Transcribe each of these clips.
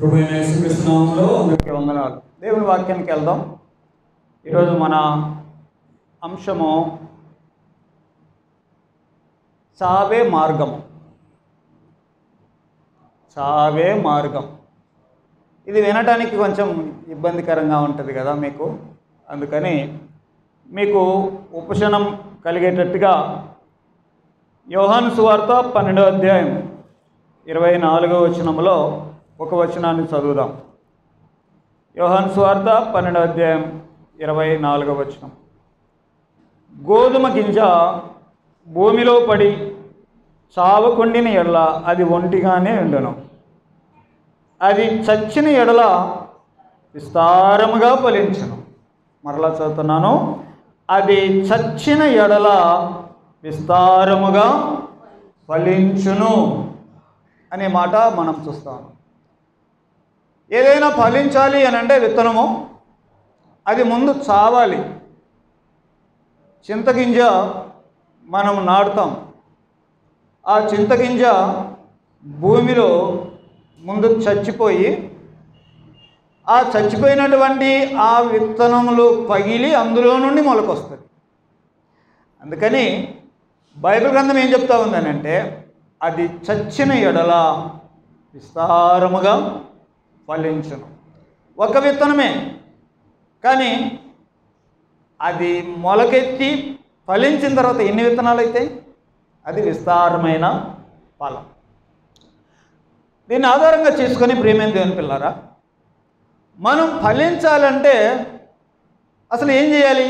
ప్రభువైన యేసుక్రీస్తు నామములో అందరికీ వందనాలు. దేవుని వాక్యానికి వెళ్దాం. ఈరోజు మన అంశము చావే మార్గము. చావే మార్గం. ఇది వినటానికి కొంచెం ఇబ్బందికరంగా ఉంటుంది కదా మీకు. అందుకని మీకు ఉపశమనం కలిగేటట్టుగా యోహాను సువార్త 12వ అధ్యాయం 24వ వచనంలో ఒక వచనాన్ని చదువుదాం. యోహాను సువార్త 12వ అధ్యాయం 24వ వచనం. గోధుమ గింజ భూమిలో పడి చావకుండిన ఎడల అది ఒంటిగానే ఉండును, అది చచ్చిన ఎడల విస్తారముగా ఫలించును. మరలా చదువుతున్నాను, అది చచ్చిన ఎడల విస్తారముగా ఫలించును అనే మాట మనం చూస్తాం. ఏదైనా ఫలించాలి అని అంటే విత్తనము అది ముందు చావాలి. చింతగింజ మనం నాటుతాం. ఆ చింతగింజ భూమిలో ముందు చచ్చిపోయి ఆ చచ్చిపోయినటువంటి ఆ విత్తనములు పగిలి అందులో నుండి మొలకొస్తుంది. అందుకని బైబిల్ గ్రంథం ఏం చెప్తా ఉందనంటే, అది చచ్చిన ఎడల విస్తారముగా ఫలించును. ఒక విత్తనమే కానీ అది మొలకెత్తి ఫలించిన తర్వాత ఎన్ని విత్తనాలు అయితే అది విస్తారమైన ఫలం. దీన్ని ఆధారంగా చేసుకొని ప్రియమైన దేవుని పిల్లారా, మనం ఫలించాలంటే అసలు ఏం చేయాలి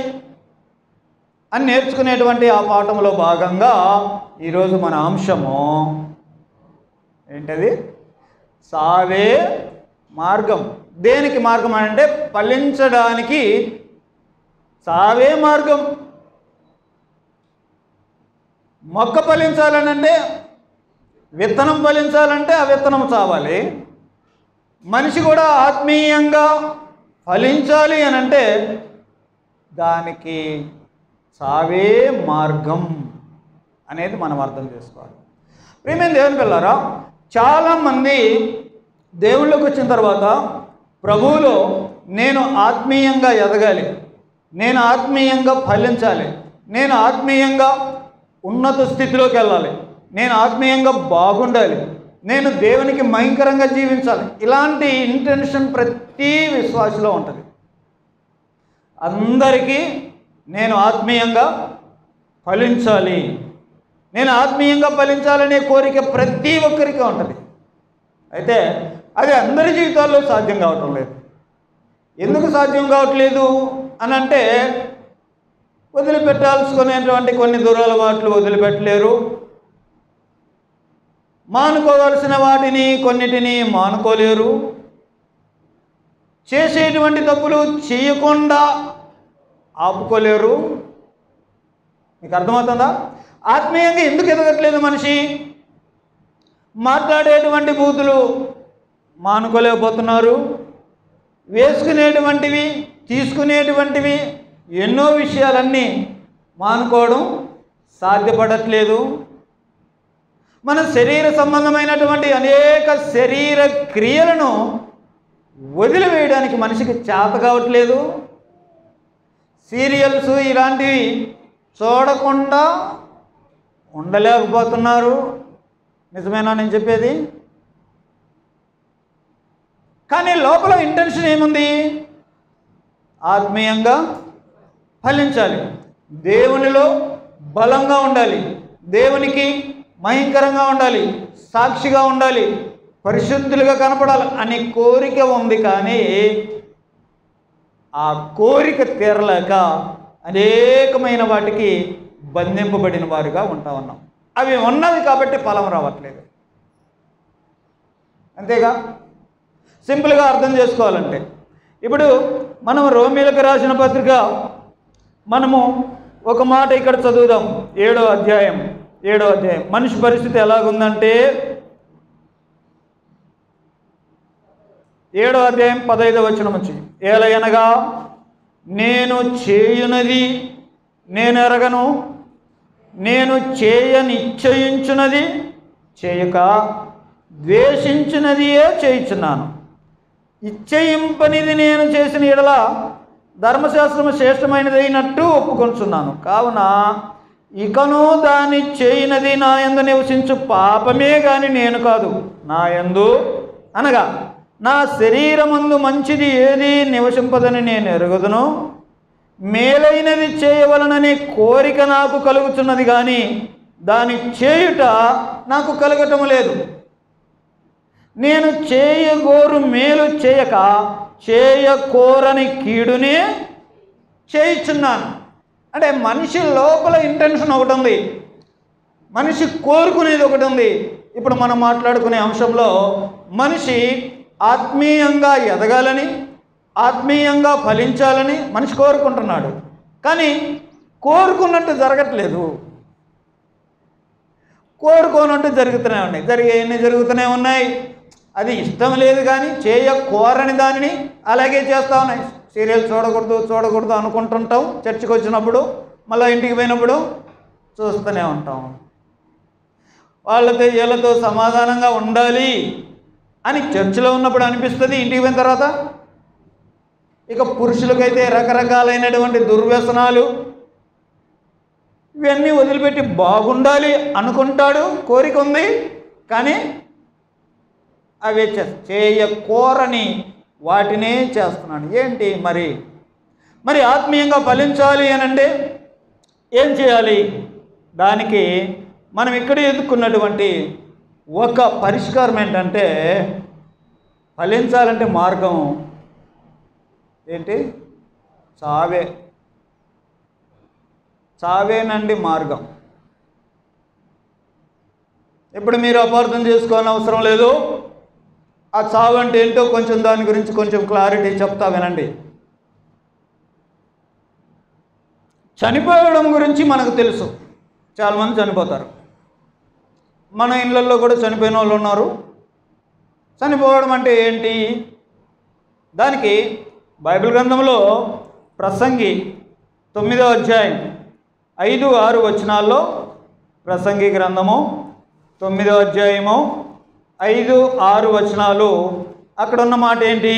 అని నేర్చుకునేటువంటి ఆ పాఠంలో భాగంగా ఈరోజు మన అంశము ఏంటది? సావే మార్గం. దేనికి మార్గం అంటే ఫలించడానికి సావే మార్గం. మొక్క ఫలించాలనంటే, విత్తనం ఫలించాలంటే ఆ విత్తనం చావాలి. మనిషి కూడా ఆత్మీయంగా ఫలించాలి అని అంటే దానికి సావే మార్గం అనేది మనం అర్థం చేసుకోవాలి. ప్రియమైన దేవుని పిల్లారా, చాలామంది దేవుళ్ళకి వచ్చిన తర్వాత ప్రభువులో నేను ఆత్మీయంగా ఎదగాలి, నేను ఆత్మీయంగా ఫలించాలి, నేను ఆత్మీయంగా ఉన్నత స్థితిలోకి వెళ్ళాలి, నేను ఆత్మీయంగా బాగుండాలి, నేను దేవునికి భయంకరంగా జీవించాలి, ఇలాంటి ఇంటెన్షన్ ప్రతి విశ్వాసలో ఉంటుంది. అందరికీ నేను ఆత్మీయంగా ఫలించాలి, నేను ఆత్మీయంగా ఫలించాలనే కోరిక ప్రతి ఒక్కరికి ఉంటుంది. అయితే అది అందరి జీవితాల్లో సాధ్యం కావటం లేదు. ఎందుకు సాధ్యం కావట్లేదు అని అంటే, వదిలిపెట్టాల్సుకునేటువంటి కొన్ని దురలవాట్లు వదిలిపెట్టలేరు, మానుకోవాల్సిన వాటిని కొన్నిటిని మానుకోలేరు, చేసేటువంటి తప్పులు చేయకుండా ఆపుకోలేరు. మీకు అర్థమవుతుందా? ఆత్మీయంగా ఎందుకు ఎదగట్లేదు మనిషి? మాట్లాడేటువంటి బూతులు మానుకోలేకపోతున్నారు, వేసుకునేటువంటివి తీసుకునేటువంటివి ఎన్నో విషయాలన్నీ మానుకోవడం సాధ్యపడట్లేదు. మన శరీర సంబంధమైనటువంటి అనేక శరీర క్రియలను వదిలివేయడానికి మనిషికి చేత కావట్లేదు. సీరియల్స్ ఇలాంటివి చూడకుండా ఉండలేకపోతున్నారు. నిజమేనా నేను చెప్పేది? కానీ లోపల ఇంటెన్షన్ ఏముంది? ఆత్మీయంగా ఫలించాలి, దేవునిలో బలంగా ఉండాలి, దేవునికి భయంకరంగా ఉండాలి, సాక్షిగా ఉండాలి, పరిశుద్ధులుగా కనపడాలి అనే కోరిక ఉంది. కానీ ఆ కోరిక తీరలేక అనేకమైన వాటికి బంధింపబడిన వారుగా ఉంటా ఉన్నాం. అవి ఉన్నవి కాబట్టి ఫలం రావట్లేదు. అంతేగా? సింపుల్గా అర్థం చేసుకోవాలంటే, ఇప్పుడు మనం రోమీలకు రాసిన పత్రిక మనము ఒక మాట ఇక్కడ చదువుదాం. 7వ అధ్యాయం మనిషి పరిస్థితి ఎలాగుందంటే, 7వ అధ్యాయం 15వ వచనం నుంచి, ఏలయనగా నేను చేయునది నేను ఎరగను, నేను చేయనిశ్చయించున్నది చేయక ద్వేషించినదియే చేయుచున్నాను. ఇచ్చయింపనిది నేను చేసిన ఎడల ధర్మశాస్త్రము శ్రేష్టమైనదైనట్టు ఒప్పుకొంచున్నాను. కావున ఇకను దాన్ని చేయనది నా యందు నివసించు పాపమే గాని నేను కాదు. నా యందు అనగా నా శరీరమందు మంచిది ఏది నివసింపదని నేను ఎరుగుదును. మేలైనది చేయవలననే కోరిక నాకు కలుగుతున్నది కానీ దాని చేయుట నాకు కలగటం లేదు. నేను చేయగోరు మేలు చేయక చేయకోరని కీడునే చేయుచున్నాను. అంటే మనిషి లోపల ఇంటెన్షన్ ఒకటి ఉంది, మనిషి కోరుకునేది ఒకటి ఉంది. ఇప్పుడు మనం మాట్లాడుకునే అంశంలో మనిషి ఆత్మీయంగా ఎదగాలని, ఆత్మీయంగా ఫలించాలని మనిషి కోరుకుంటున్నాడు. కానీ కోరుకున్నట్టు జరగట్లేదు, కోరుకోనట్టు జరుగుతూనే ఉన్నాయి. అది ఇష్టం లేదు కానీ చేయకోరని దానిని అలాగే చేస్తూ ఉన్నాయి. సీరియల్ చూడకూడదు అనుకుంటుంటాం. చర్చికి వచ్చినప్పుడు మళ్ళీ ఇంటికి పోయినప్పుడు చూస్తూనే ఉంటాం. వాళ్ళతో వీళ్ళతో సమాధానంగా ఉండాలి అని చర్చిలో ఉన్నప్పుడు అనిపిస్తుంది. ఇంటికి పోయిన తర్వాత ఇక పురుషులకైతే రకరకాలైనటువంటి దుర్వ్యసనాలు ఇవన్నీ వదిలిపెట్టి బాగుండాలి అనుకుంటాడు, కోరిక ఉంది. కానీ అవి చేయకోరని వాటినే చేస్తున్నాడు. ఏంటి మరి ఆత్మీయంగా ఫలించాలి అని అంటే ఏం చేయాలి? దానికి మనం ఇక్కడ ఎదుర్కొన్నటువంటి ఒక పరిష్కారం ఏంటంటే, ఫలించాలంటే మార్గం ఏంటి? చావేనండి మార్గం. ఇప్పుడు మీరు అపార్థం చేసుకోవాలని అవసరం లేదు. ఆ చావు అంటే ఏంటో దాని గురించి కొంచెం క్లారిటీ చెప్తా వినండి. చనిపోవడం గురించి మనకు తెలుసు, చాలామంది చనిపోతారు. మన ఇళ్ళల్లో కూడా చనిపోయిన వాళ్ళు ఉన్నారు. చనిపోవడం అంటే ఏంటి? దానికి బైబిల్ గ్రంథంలో ప్రసంగి 9వ అధ్యాయం 5-6 వచనాల్లో, ప్రసంగి గ్రంథము 9వ అధ్యాయము 5-6 వచనాలు, అక్కడ ఉన్న మాట ఏంటి?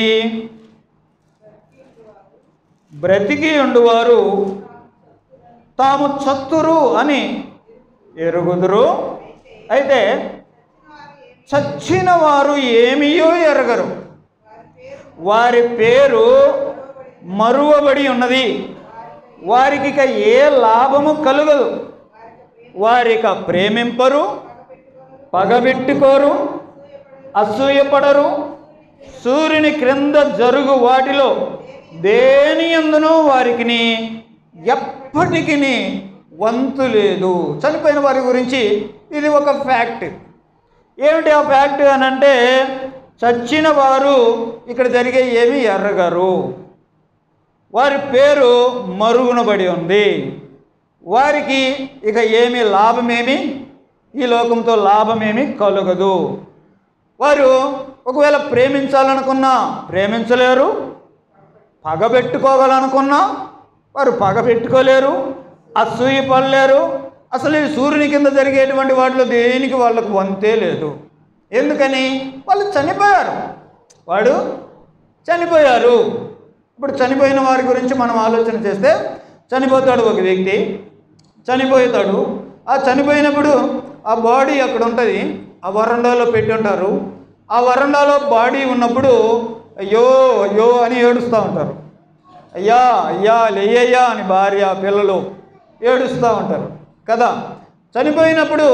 బ్రతికి ఉండువారు తాము చత్తురు అని ఎరుగుదురు, అయితే చచ్చిన వారు ఏమీయో ఎరగరు. వారి పేరు మరువబడి ఉన్నది, వారికి ఇక ఏ లాభము కలుగదు. వారిక ప్రేమింపరు, పగబెట్టుకోరు, అసూయపడరు. సూర్యుని క్రింద జరుగు వాటిలో దేని యందునూ వారికి ఎప్పటికీ వంతు లేదు. చనిపోయిన వారి గురించి ఇది ఒక ఫ్యాక్ట్. ఏమిటి ఆ ఫ్యాక్ట్ అని అంటే, చచ్చిన వారు ఇక్కడ జరిగే ఏమీ ఎరగరు, వారి పేరు మరుగునబడి ఉంది, వారికి ఇక ఏమీ లాభమేమి, ఈ లోకంతో లాభమేమి కలుగదు. వారు ఒకవేళ ప్రేమించాలనుకున్నా ప్రేమించలేరు, పగబెట్టుకోవాలనుకున్నా వారు పగబెట్టుకోలేరు, అసూయ పడలేరు. అసలు ఈ సూర్యుని కింద జరిగేటువంటి వాటిలో దేనికి వాళ్ళకు వంతే లేదు. ఎందుకని? వాళ్ళు చనిపోయారు. ఇప్పుడు చనిపోయిన వారి గురించి మనం ఆలోచన చేస్తే, చనిపోతాడు ఒక వ్యక్తి, చనిపోతాడు. ఆ చనిపోయినప్పుడు ఆ బాడీ అక్కడ ఉంటుంది, ఆ వరండాలో పెట్టి ఉంటారు. ఆ వరండాలో బాడీ ఉన్నప్పుడు అయ్యో అయ్యో అని ఏడుస్తూ ఉంటారు. అయ్యా అయ్యా లేయ్యా అని భార్య పిల్లలు ఏడుస్తూ ఉంటారు కదా. చనిపోయినప్పుడు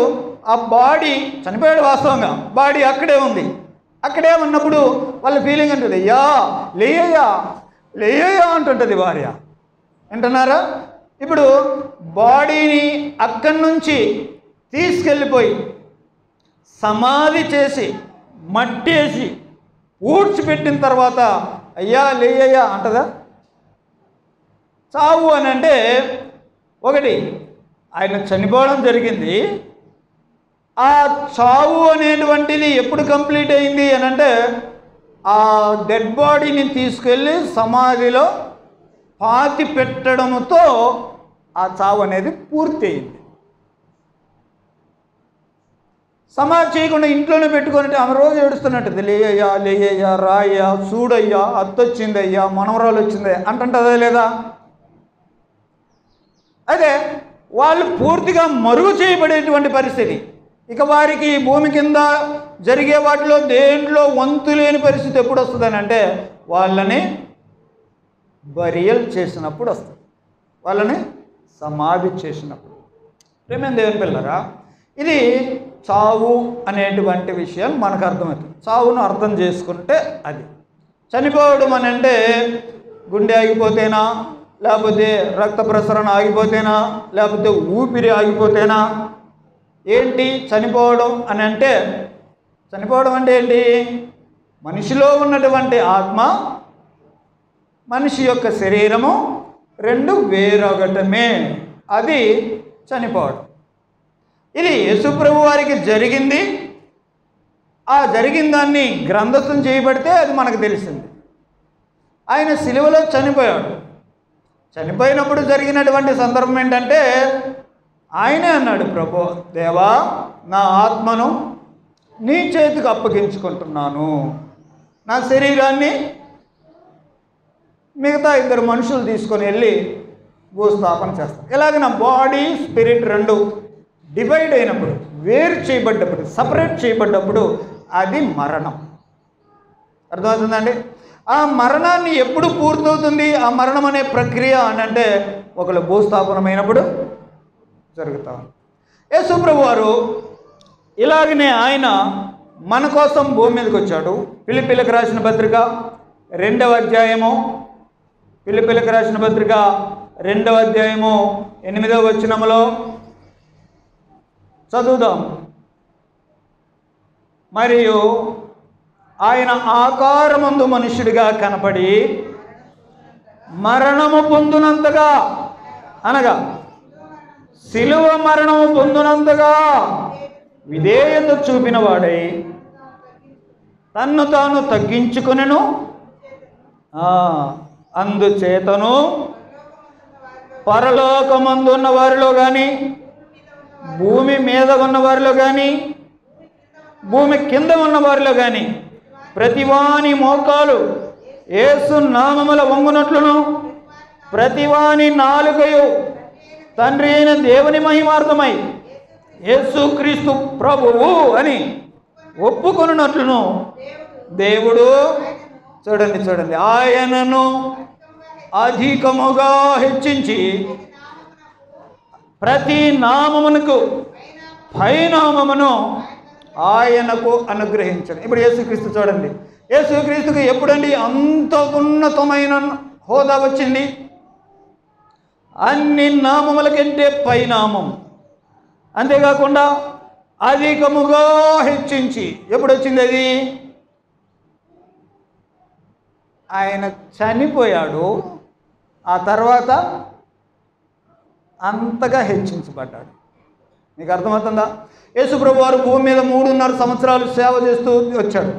ఆ బాడీ, చనిపోయాడు వాస్తవంగా, బాడీ అక్కడే ఉంది. అక్కడే ఉన్నప్పుడు వాళ్ళ ఫీలింగ్ ఉంటుంది, అయ్యా లేయ్యా అంటుంటుంది భార్య. వింటున్నారా? ఇప్పుడు బాడీని అక్కడి నుంచి తీసుకెళ్ళిపోయి సమాధి చేసి మట్టేసి ఊడ్చిపెట్టిన తర్వాత అయ్యా లేయ్యా అంటదా? చావు అని అంటే ఒకటి, ఆయన చనిపోవడం జరిగింది. ఆ చావు అనేటువంటిది ఎప్పుడు కంప్లీట్ అయింది అని అంటే, ఆ డెడ్ బాడీని తీసుకెళ్ళి సమాధిలో పాతి పెట్టడంతో ఆ చావు అనేది పూర్తి అయింది. సమాధి చేయకుండా ఇంట్లోనే పెట్టుకొని ఆమె రోజు ఏడుస్తున్నట్టు, లేయ్యా లేయ్యా రాయ్యా చూడయ్యా అత్తొచ్చిందయ్యా మనవరాలు వచ్చిందయ్యా అంటుంటుందా లేదా? అదే వాళ్ళు పూర్తిగా మరుగు చేయబడేటువంటి పరిస్థితి. ఇక వారికి భూమి కింద జరిగే వాటిలో దేంట్లో వంతు లేని పరిస్థితి ఎప్పుడు వస్తుందని అంటే వాళ్ళని బరియల్ చేసినప్పుడు వస్తుంది, వాళ్ళని సమాధి చేసినప్పుడు. ప్రేమ దేవుని పిల్లరా, ఇది చావు అనేటువంటి విషయం మనకు అర్థమవుతుంది. చావును అర్థం చేసుకుంటే అది చనిపోవడం అని అంటే గుండె ఆగిపోతేనా, లేకపోతే రక్త ప్రసరణ ఆగిపోతేనా, లేకపోతే ఊపిరి ఆగిపోతేనా? ఏంటి చనిపోవడం అని అంటే? చనిపోవడం అంటే ఏంటి? మనిషిలో ఉన్నటువంటి ఆత్మ, మనిషి యొక్క శరీరము రెండు వేరొగటమే, అది చనిపోవడం. ఇది యేసుప్రభు వారికి జరిగింది. ఆ జరిగిన దాన్ని గ్రంథస్థం చేయబడితే అది మనకు తెలిసింది. ఆయన సిలువలో చనిపోయాడు. చనిపోయినప్పుడు జరిగినటువంటి సందర్భం ఏంటంటే ఆయనే అన్నాడు, ప్రభు దేవా నా ఆత్మను నీ చేతికి అప్పగించుకుంటున్నాను, నా శరీరాన్ని మిగతా ఇద్దరు మనుషులు తీసుకొని వెళ్ళి భూస్థాపన చేస్తాను. ఇలాగ నా బాడీ స్పిరిట్ రెండు డివైడ్ అయినప్పుడు, వేరు చేయబడ్డప్పుడు, సపరేట్ చేయబడ్డప్పుడు అది మరణం. అర్థమవుతుందండి? ఆ మరణాన్ని ఎప్పుడు పూర్తవుతుంది? ఆ మరణం అనే ప్రక్రియ అని అంటే ఒకళ్ళు భూస్థాపనమైనప్పుడు జరుగుతా. యేసుప్రభు వారు ఇలాగనే ఆయన మన కోసం భూమి మీదకి వచ్చాడు. ఫిలిప్పీలకు రాసిన పత్రిక 2వ అధ్యాయము, ఫిలిప్పీలకు రాసిన పత్రిక 2వ అధ్యాయము 8వ వచనములో చదువుదాం. మరియు ఆయన ఆకారమందు మనుష్యుడిగా కనపడి మరణము పొందునంతగా, అనగా శిలువ మరణము పొందునంతగా విధేయత చూపిన వాడై తన్ను తాను తగ్గించుకొనెను. అందుచేతను పరలోకమందున్న వారిలో కానీ, భూమి మీద ఉన్న వారిలో కానీ, భూమి కింద ఉన్న వారిలో కానీ ప్రతివాని మోకాలు యేసు నామముల వంగునట్లును, ప్రతివాని నాలుకయు తండ్రి అయిన దేవుని మహిమార్థమై యేసుక్రీస్తు ప్రభువు అని ఒప్పుకొనున్నట్లును దేవుడు, చూడండి ఆయనను అధికముగా హెచ్చించి ప్రతి నామమునకు పైనామమును ఆయనకు అనుగ్రహించండి. ఇప్పుడు యేసుక్రీస్తు చూడండి, యేసుక్రీస్తుకు ఎప్పుడండి అంత ఉన్నతమైన హోదా వచ్చింది? అన్ని నామముల కంటే పైనామం. అంతేకాకుండా అధికముగా హెచ్చించి ఎప్పుడు వచ్చింది అది? ఆయన చనిపోయాడు, ఆ తర్వాత అంతగా హెచ్చించబడ్డాడు. మీకు అర్థమవుతుందా? యేసుప్రభు వారు భూమి మీద 3.5 సంవత్సరాలు సేవ చేస్తూ వచ్చాడు.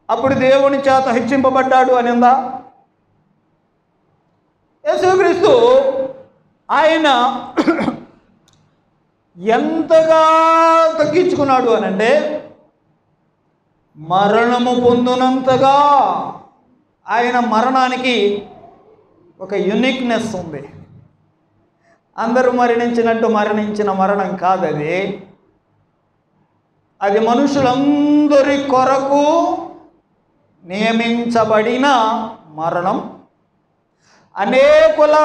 అప్పుడు దేవుని చేత హెచ్చింపబడ్డాడు అని ఉందా? యేసుక్రీస్తు ఆయన ఎంతగా తగ్గించుకున్నాడు అని అంటే మరణము పొందునంతగా. ఆయన మరణానికి ఒక యూనిక్నెస్ ఉంది. అందరూ మరణించినట్టు మరణించిన మరణం కాదది. అది మనుషులందరి కొరకు నియమించబడిన మరణం. అనేకుల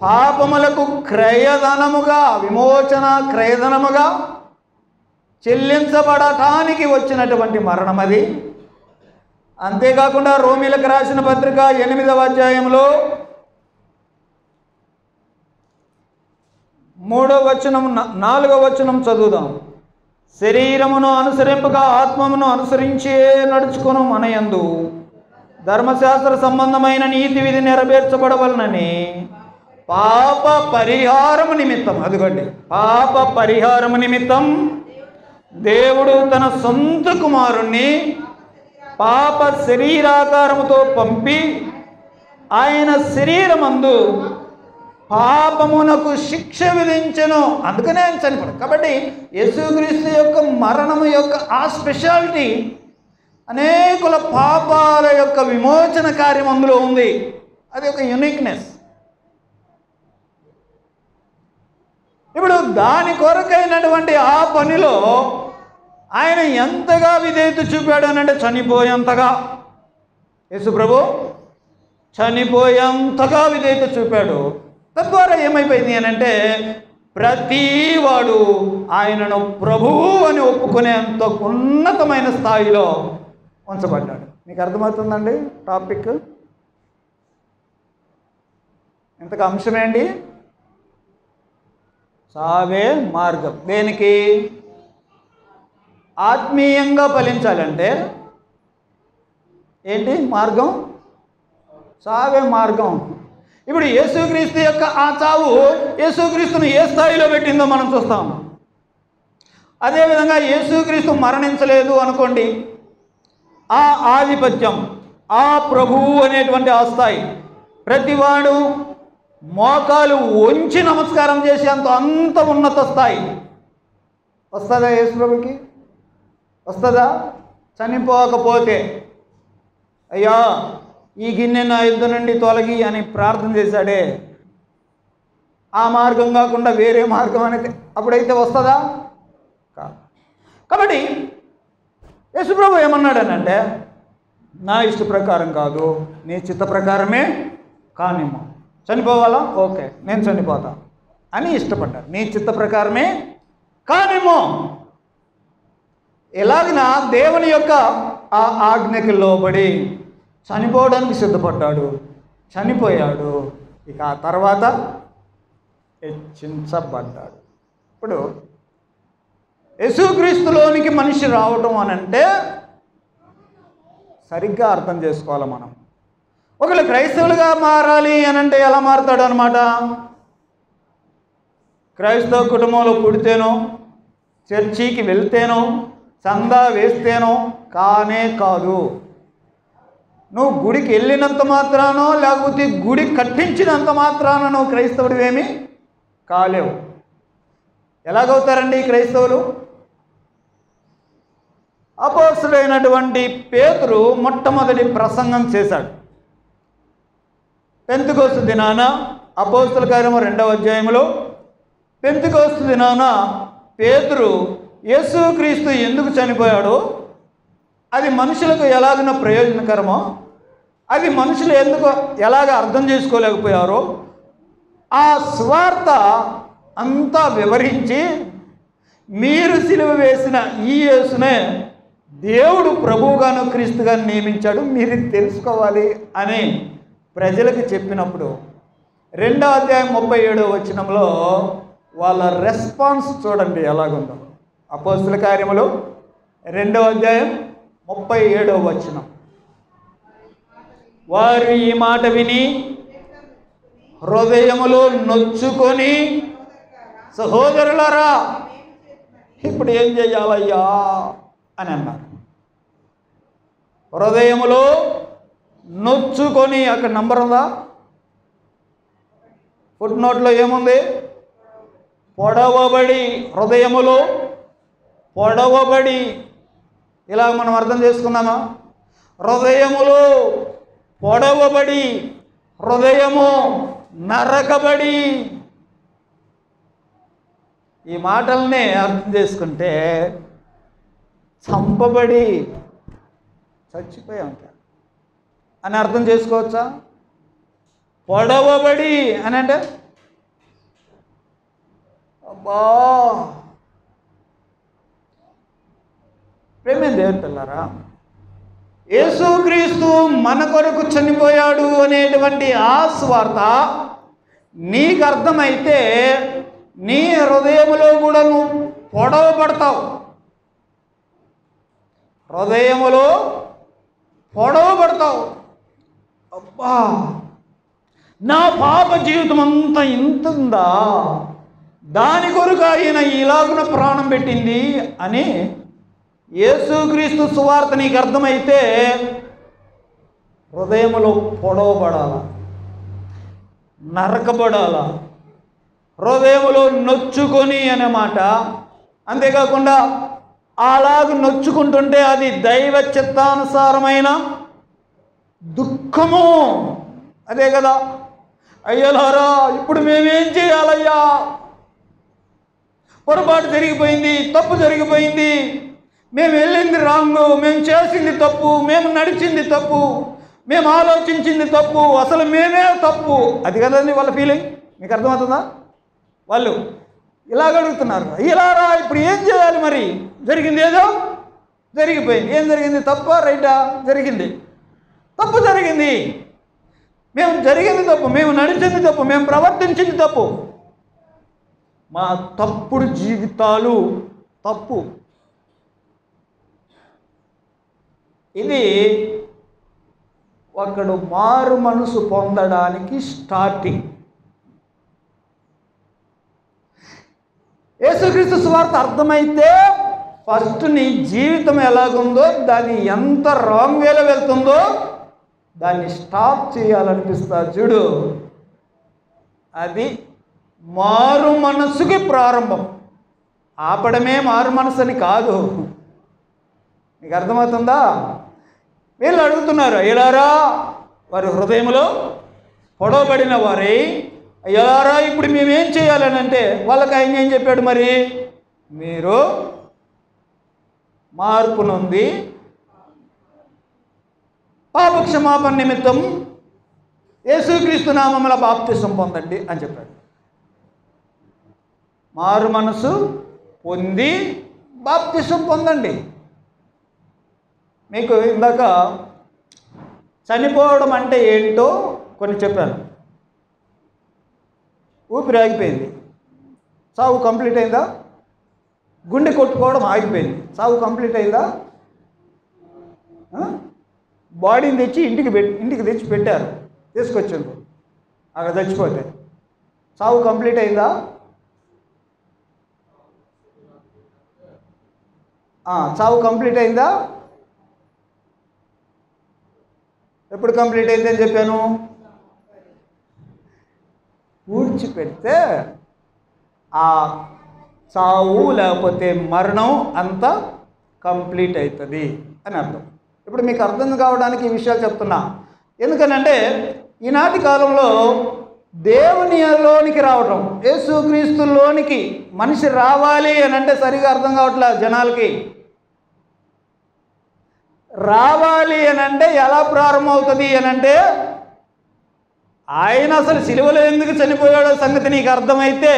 పాపములకు క్రయధనముగా, విమోచన క్రయధనముగా చెల్లించబడటానికి వచ్చినటువంటి మరణం అది. అంతేకాకుండా రోమీలకు రాసిన పత్రిక 8వ అధ్యాయంలో 3వ వచనం 4వ వచనం చదువుదాం. శరీరమును అనుసరింపగా ఆత్మమును అనుసరించే నడుచుకును మనయందు ధర్మశాస్త్ర సంబంధమైన నీతి విధి నెరవేర్చబడవలనని పాప పరిహారము నిమిత్తం, అదిగోండి పాప పరిహారము నిమిత్తం దేవుడు తన సొంత కుమారుణ్ణి పాప శరీరాకారముతో పంపి ఆయన శరీరమందు పాపమునకు శిక్ష విధించెను, అందుకనే ఆయన చనిపోయాడు. కాబట్టి యేసుక్రీస్తు యొక్క మరణము యొక్క ఆ స్పెషాలిటీ అనేకుల పాపాల యొక్క విమోచన కార్యం అందులో ఉంది. అది ఒక యునిక్నెస్. ఇప్పుడు దాని కొరకైనటువంటి ఆ పనిలో ఆయన ఎంతగా విధేయత చూపాడు అనంటే చనిపోయేంతగా. యేసు ప్రభు చనిపోయేంతగా విధేయత చూపాడు. తద్వారా ఏమైపోయింది అనంటే ప్రతివాడు ఆయనను ప్రభువు అని ఒప్పుకునేంత ఉన్నతమైన స్థాయిలో ఉంచబడ్డాడు. మీకు అర్థమవుతుందండి టాపిక్? ఇంతకు అంశం ఏంటి? సావే మార్గం. దేనికి? ఆత్మీయంగా ఫలించాలంటే ఏంటి మార్గం? సావే మార్గం. ఇప్పుడు యేసుక్రీస్తు యొక్క ఆ చావు యేసుక్రీస్తును ఏ స్థాయిలో పెట్టిందో మనం చూస్తాం. అదేవిధంగా యేసుక్రీస్తు మరణించలేదు అనుకోండి, ఆ ఆధిపత్యం, ఆ ప్రభువు అనేటువంటి ఆ స్థాయి, ప్రతివాడు మోకాలు వంచి నమస్కారం చేసేంత అంత ఉన్నత స్థాయి వస్తుందా యేసు ప్రభుకి? వస్తుందా? చనిపోకపోతే అయ్యా ఈ గిన్నె నా యుద్ధ నుండి తొలగి అని ప్రార్థన చేశాడే, ఆ మార్గం కాకుండా వేరే మార్గం అనేది అప్పుడైతే వస్తుందా? కాదు. కాబట్టి యేసుప్రభు ఏమన్నాడనంటే నా ఇష్ట ప్రకారం కాదు, నీ చిత్త ప్రకారమే కానిమ్మ. చనిపోవాలా? ఓకే, నేను చనిపోతా అని ఇష్టపడ్డాడు. నీ చిత్త ప్రకారమే కానిమ్మో. ఎలాగినా దేవుని యొక్క ఆ ఆజ్ఞకి లోబడి చనిపోవడానికి సిద్ధపడ్డాడు, చనిపోయాడు. ఇక ఆ తర్వాత హెచ్చించబడ్డాడు. ఇప్పుడు యేసుక్రీస్తులోనికి మనిషి రావటం అనంటే సరిగ్గా అర్థం చేసుకోవాలి మనం. ఒకళ్ళు క్రైస్తవులుగా మారాలి అనంటే ఎలా మారుతాడు అనమాట? క్రైస్తవ కుటుంబంలో పుడితేనో, చర్చికి వెళ్తేనో, చందా వేస్తేనో కానే కాదు. నువ్వు గుడికి వెళ్ళినంత మాత్రానో లేకపోతే గుడి కట్టించినంత మాత్రాన నువ్వు క్రైస్తవుడివేమీ కాలేవు. ఎలాగవుతారండి క్రైస్తవులు? అపోస్తలుడైనటువంటి పేతురు మొట్టమొదటి ప్రసంగం చేశాడు. పెంతెకొస్తు దినాన, అపోస్తల కార్యము 2వ అధ్యాయంలో పెంతెకొస్తు దినాన పేతురు యేసుక్రీస్తు ఎందుకు చనిపోయాడో, అది మనుషులకు ఎలాగన ప్రయోజనకరమో, అది మనుషులు ఎందుకు ఎలాగ అర్థం చేసుకోలేకపోయారో ఆ స్వార్థ అంతా వివరించి, మీరు సిలువ వేసిన ఈ యేసునే దేవుడు ప్రభువుగాను క్రీస్తుగాను నియమించాడు, మీరు తెలుసుకోవాలి అని ప్రజలకు చెప్పినప్పుడు 2వ అధ్యాయం 37వ వచనంలో వాళ్ళ రెస్పాన్స్ చూడండి ఎలాగుందో. అపోస్తల కార్యములు 2వ అధ్యాయం 37వ వచనం. వారు ఈ మాట విని హృదయములో నొచ్చుకొని, సహోదరులారా ఇప్పుడు ఏం చేయాలయ్యా అని అన్నారు. హృదయములో నొచ్చుకొని, అక్కడ నంబర్ ఉందా? ఫుట్ నోట్లో ఏముంది? పొడవబడి, హృదయములో పొడవబడి. ఇలా మనం అర్థం చేసుకున్నామా? హృదయములో పొడవబడి, హృదయము నరకబడి. ఈ మాటల్ని అర్థం చేసుకుంటే చంపబడి చచ్చిపోయాం అని అర్థం చేసుకోవచ్చా? పొడవబడి అని అంటే అబ్బా. ప్రేమ దేవుని పిల్లరా, యేసుక్రీస్తు మన కొరకు చనిపోయాడు అనేటువంటి ఆ స్వార్థ నీకు అర్థమైతే నీ హృదయములో కూడా నువ్వు పొడవబడతావు. హృదయములో పొడవబడతావు. అబ్బా, నా పాప జీవితం అంతా ఇంత ఉందా, దాని కొరకు ఆయన ఇలాగున ప్రాణం పెట్టింది అని యేసుక్రీస్తు సువార్త నీకు అర్థమైతే హృదయములో పొడవబడాల, నరకబడాల. హృదయములో నొచ్చుకొని అనే మాట. అంతేకాకుండా అలాగ నొచ్చుకుంటుంటే అది దైవ చిత్తానుసారమైన దుఃఖము. అదే కదా, అయ్యలారా ఇప్పుడు మేమేం చేయాలయ్యా, పొరపాటు జరిగిపోయింది, తప్పు జరిగిపోయింది, మేము వెళ్ళింది రాంగు, మేము చేసింది తప్పు, మేము నడిచింది తప్పు, మేము ఆలోచించింది తప్పు, అసలు మేమే తప్పు. అది కదండి వాళ్ళ ఫీలింగ్. మీకు అర్థమవుతుందా? వాళ్ళు ఇలాగ అడుగుతున్నారు, అయ్యలారా ఇప్పుడు ఏం చేయాలి, మరి జరిగింది ఏదో జరిగిపోయింది, ఏం జరిగింది, తప్పా రైటా? జరిగింది, తప్పు జరిగింది, మేము జరిగింది తప్పు, మేము నడిచింది తప్పు, మేము ప్రవర్తించింది తప్పు, మా తప్పుడు జీవితాలు తప్పు. ఇది ఒకడు మారు మనసు పొందడానికి స్టార్టింగ్. యేసుక్రీస్తు సువార్త అర్థమైతే ఫస్ట్ నీ జీవితం ఎలాగుందో, దాన్ని ఎంత రాంగ్ వేలో వెళ్తుందో దాన్ని స్టాప్ చేయాలనిపిస్తా చూడు. అది మారు మనసుకి ప్రారంభం. ఆపడమే మారు మనసు అని కాదు. నీకు అర్థమవుతుందా? వీళ్ళు అడుగుతున్నారు, అయ్యలారా వారి హృదయంలో పొడవబడిన వారే, అయ్యలారా ఇప్పుడు మేమేం చేయాలని అంటే వాళ్ళకి ఆయన ఏం చెప్పాడు, మరి మీరు మార్పు నొంది పాపక్షమాపణ నిమిత్తం యేసుక్రీస్తు నామమున బాప్తిసం పొందండి అని చెప్పాడు. మారు మనసు పొంది బాప్తిసం పొందండి. మీకు ఇందాక చనిపోవడం అంటే ఏంటో కొన్ని చెప్పాను. ఊపిరి ఆగిపోయింది, సావు కంప్లీట్ అయిందా? గుండె కొట్టుకోవడం ఆగిపోయింది, సావు కంప్లీట్ అయిందా? బాడీని తెచ్చి ఇంటికి తెచ్చి పెట్టారు, తీసుకొచ్చారు, అక్కడ చచ్చిపోతే సావు కంప్లీట్ అయిందా? సావు కంప్లీట్ అయిందా? ఎప్పుడు కంప్లీట్ అయిందని చెప్పాను? పూడ్చిపెడితే ఆ చావు లేకపోతే మరణం అంతా కంప్లీట్ అవుతుంది అని అర్థం. ఇప్పుడు మీకు అర్థం కావడానికి ఈ విషయాలు చెప్తున్నా. ఎందుకనంటే ఈనాటి కాలంలో దేవునిలోనికి రావటం, యేసుక్రీస్తులోనికి మనిషి రావాలి అని అంటే సరిగా అర్థం కావట్లేదు జనాలకి. రావాలి అని అంటే ఎలా ప్రారంభమవుతుంది అని అంటే, ఆయన అసలు సిలువలో ఎందుకు చనిపోయాడో సంగతి నీకు అర్థమైతే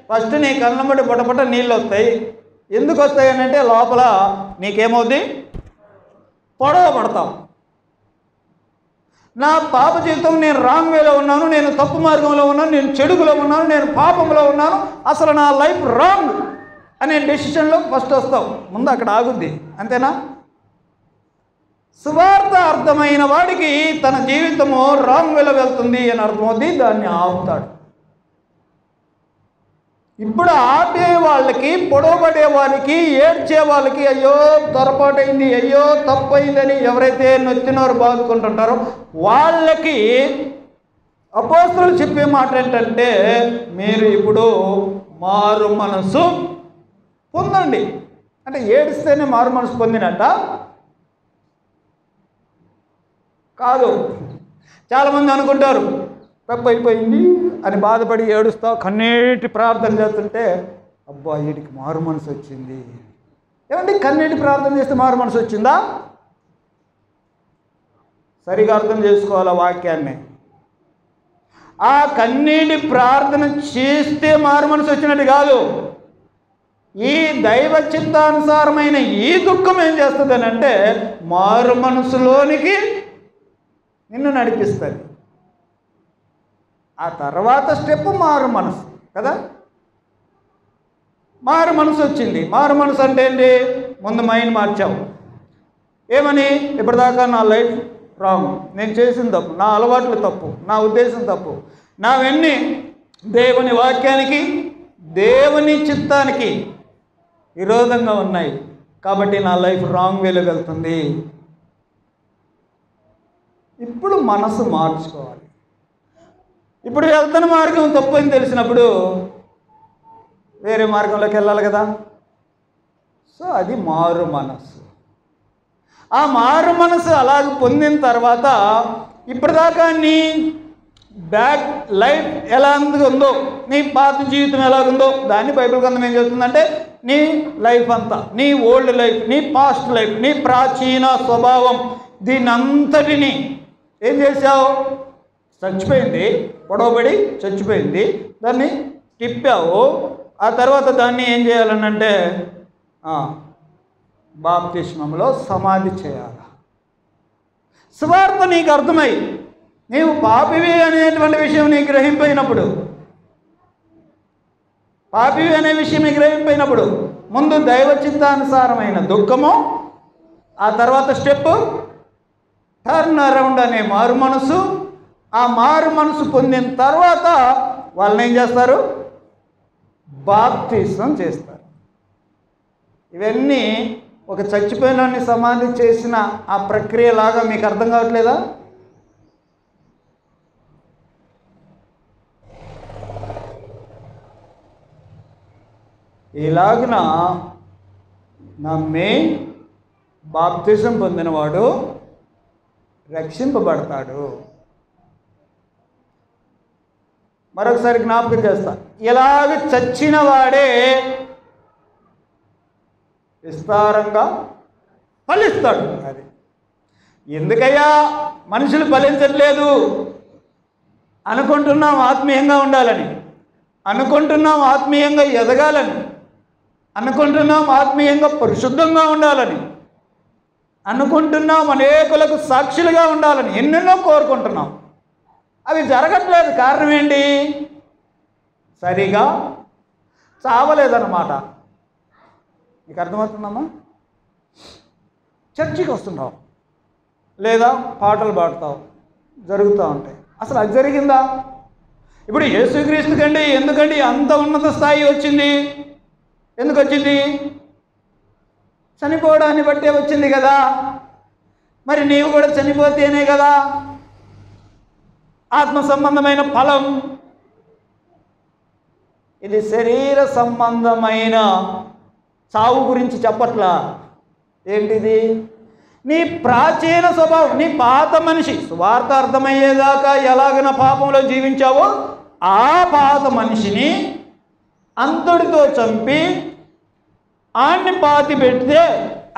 ఫస్ట్ నీ కళ్ళమ్మటి పొటపట నీళ్ళు వస్తాయి. ఎందుకు వస్తాయి అని అంటే లోపల నీకేమవుద్ది, పొడవ పడతావు. నా పాప జీవితం, నేను రాంగ్ వేలో ఉన్నాను, నేను తప్పు మార్గంలో ఉన్నాను, నేను చెడుగులో ఉన్నాను, నేను పాపంలో ఉన్నాను, అసలు నా లైఫ్ రాంగ్ అనే డెసిషన్లో ఫస్ట్ వస్తావు. ముందు అక్కడ ఆగుద్ది, అంతేనా? సువార్త అర్థమైన వాడికి తన జీవితము రాంగ్ వేలో వెళ్తుంది అని అర్థమవుద్ది, దాన్ని ఆపుతాడు. ఇప్పుడు ఆపే వాళ్ళకి, పొడవబడే వారికి, ఏడ్చే వాళ్ళకి అయ్యో పొరపాటైంది, అయ్యో తప్పైందని ఎవరైతే నొత్తినోరు బాదుకుంటుంటారో వాళ్ళకి అపోస్తలులు చెప్పే మాట ఏంటంటే, మీరు ఇప్పుడు మారు మనసు పొందండి. అంటే ఏడిస్తేనే మారు మనసు పొందినట్ట కాదు. చాలామంది అనుకుంటారు తప్పు అయిపోయింది అని బాధపడి ఏడుస్తా కన్నీటి ప్రార్థన చేస్తుంటే అబ్బా వీడికి మారు మనసు వచ్చింది. ఏమండి కన్నీటి ప్రార్థన చేస్తే మారు మనసు వచ్చిందా? సరిగా అర్థం చేసుకోవాలి వాక్యాన్ని. ఆ కన్నీటి ప్రార్థన చేస్తే మారు మనసు వచ్చినట్టు కాదు. ఈ దైవ చిత్తానుసారమైన ఈ దుఃఖం ఏం చేస్తుంది అని అంటే మారు మనసులోనికి నిన్ను నడిపిస్తుంది. ఆ తర్వాత స్టెప్ మారు మనసు కదా. మారు మనసు వచ్చింది. మారు మనసు అంటే ఏంటి? ముందు మైండ్ మార్చావు. ఏమని? ఇప్పటిదాకా నా లైఫ్ రాంగ్, నేను చేసిన తప్పు, నా అలవాట్లు తప్పు, నా ఉద్దేశం తప్పు, నావన్నీ దేవుని వాక్యానికి, దేవుని చిత్తానికి విరోధంగా ఉన్నాయి, కాబట్టి నా లైఫ్ రాంగ్ వేలో వెళ్తుంది. ఇప్పుడు మనసు మార్చుకోవాలి. ఇప్పుడు వెళ్తున్న మార్గం తప్పు అని తెలిసినప్పుడు వేరే మార్గంలోకి వెళ్ళాలి కదా. సో అది మారు మనసు. ఆ మారు మనసు అలాగ పొందిన తర్వాత ఇప్పటిదాకా నీ బ్యాక్ లైఫ్ ఎలా ఉందో, నీ పాత జీవితం ఎలాగుందో దాన్ని బైబిల్ గ్రంథం ఏం చెప్తుందంటే నీ లైఫ్ అంతా, నీ ఓల్డ్ లైఫ్, నీ పాస్ట్ లైఫ్, నీ ప్రాచీన స్వభావం, దీని అంతటిని ఏం చేసావు? చచ్చిపోయింది, పొడవబడి చచ్చిపోయింది, దాన్ని తిప్పావు. ఆ తర్వాత దాన్ని ఏం చేయాలనంటే బాప్తిస్మంలో సమాధి చేయాలి. సువార్త నీకు అర్థమై నీవు పాపివి అనేటువంటి విషయం నీకు గ్రహింపైనప్పుడు, పాపివి అనే విషయం నీకు గ్రహింపైనప్పుడు ముందు దైవ చిత్తానుసారమైన దుఃఖము, ఆ తర్వాత స్టెప్ టర్న్ అరౌండ్ అనే మారు మనసు. ఆ మారు మనసు పొందిన తర్వాత వాళ్ళని ఏం చేస్తారు? బాప్తిసం చేస్తారు. ఇవన్నీ ఒక చచ్చిపోయిన సమాధి చేసిన ఆ ప్రక్రియలాగా మీకు అర్థం కావట్లేదా? ఇలాగున నమ్మి బాప్తిసం పొందినవాడు రక్షింపబడతాడు. మరొకసారి జ్ఞాపకం చేస్తా, ఇలాగ చచ్చిన వాడే విస్తారంగా ఫలిస్తాడు. అది ఎందుకయ్యా మనుషులు ఫలించట్లేదు అనుకుంటున్నాం? ఆత్మీయంగా ఉండాలని అనుకుంటున్నాం, ఆత్మీయంగా ఎదగాలని అనుకుంటున్నాం, ఆత్మీయంగా పరిశుద్ధంగా ఉండాలని అనుకుంటున్నాం, అనేకులకు సాక్షులుగా ఉండాలని ఎన్నెన్నో కోరుకుంటున్నాం. అవి జరగట్లేదు. కారణం ఏంటి? సరిగా చావలేదన్నమాట. నీకు అర్థమవుతుందమ్మా? చర్చికి వస్తున్నావు లేదా పాటలు పాడతావు, జరుగుతూ ఉంటాయి. అసలు అది జరిగిందా? ఇప్పుడు యేసుక్రీస్తుకండి ఎందుకండి అంత ఉన్నత స్థాయి వచ్చింది? ఎందుకు వచ్చింది? చనిపోవడాన్ని బట్టే వచ్చింది కదా. మరి నీవు కూడా చనిపోతేనే కదా ఆత్మ సంబంధమైన ఫలం. ఇది శరీర సంబంధమైన చావు గురించి చెప్పట్లా. ఏంటిది? నీ ప్రాచీన స్వభావం, నీ పాత మనిషి సువార్త అర్థమయ్యేదాకా ఎలాగైనా పాపంలో జీవించావో ఆ పాత మనిషిని అంతటితో చంపి ఆన్ని పాతి పెడితే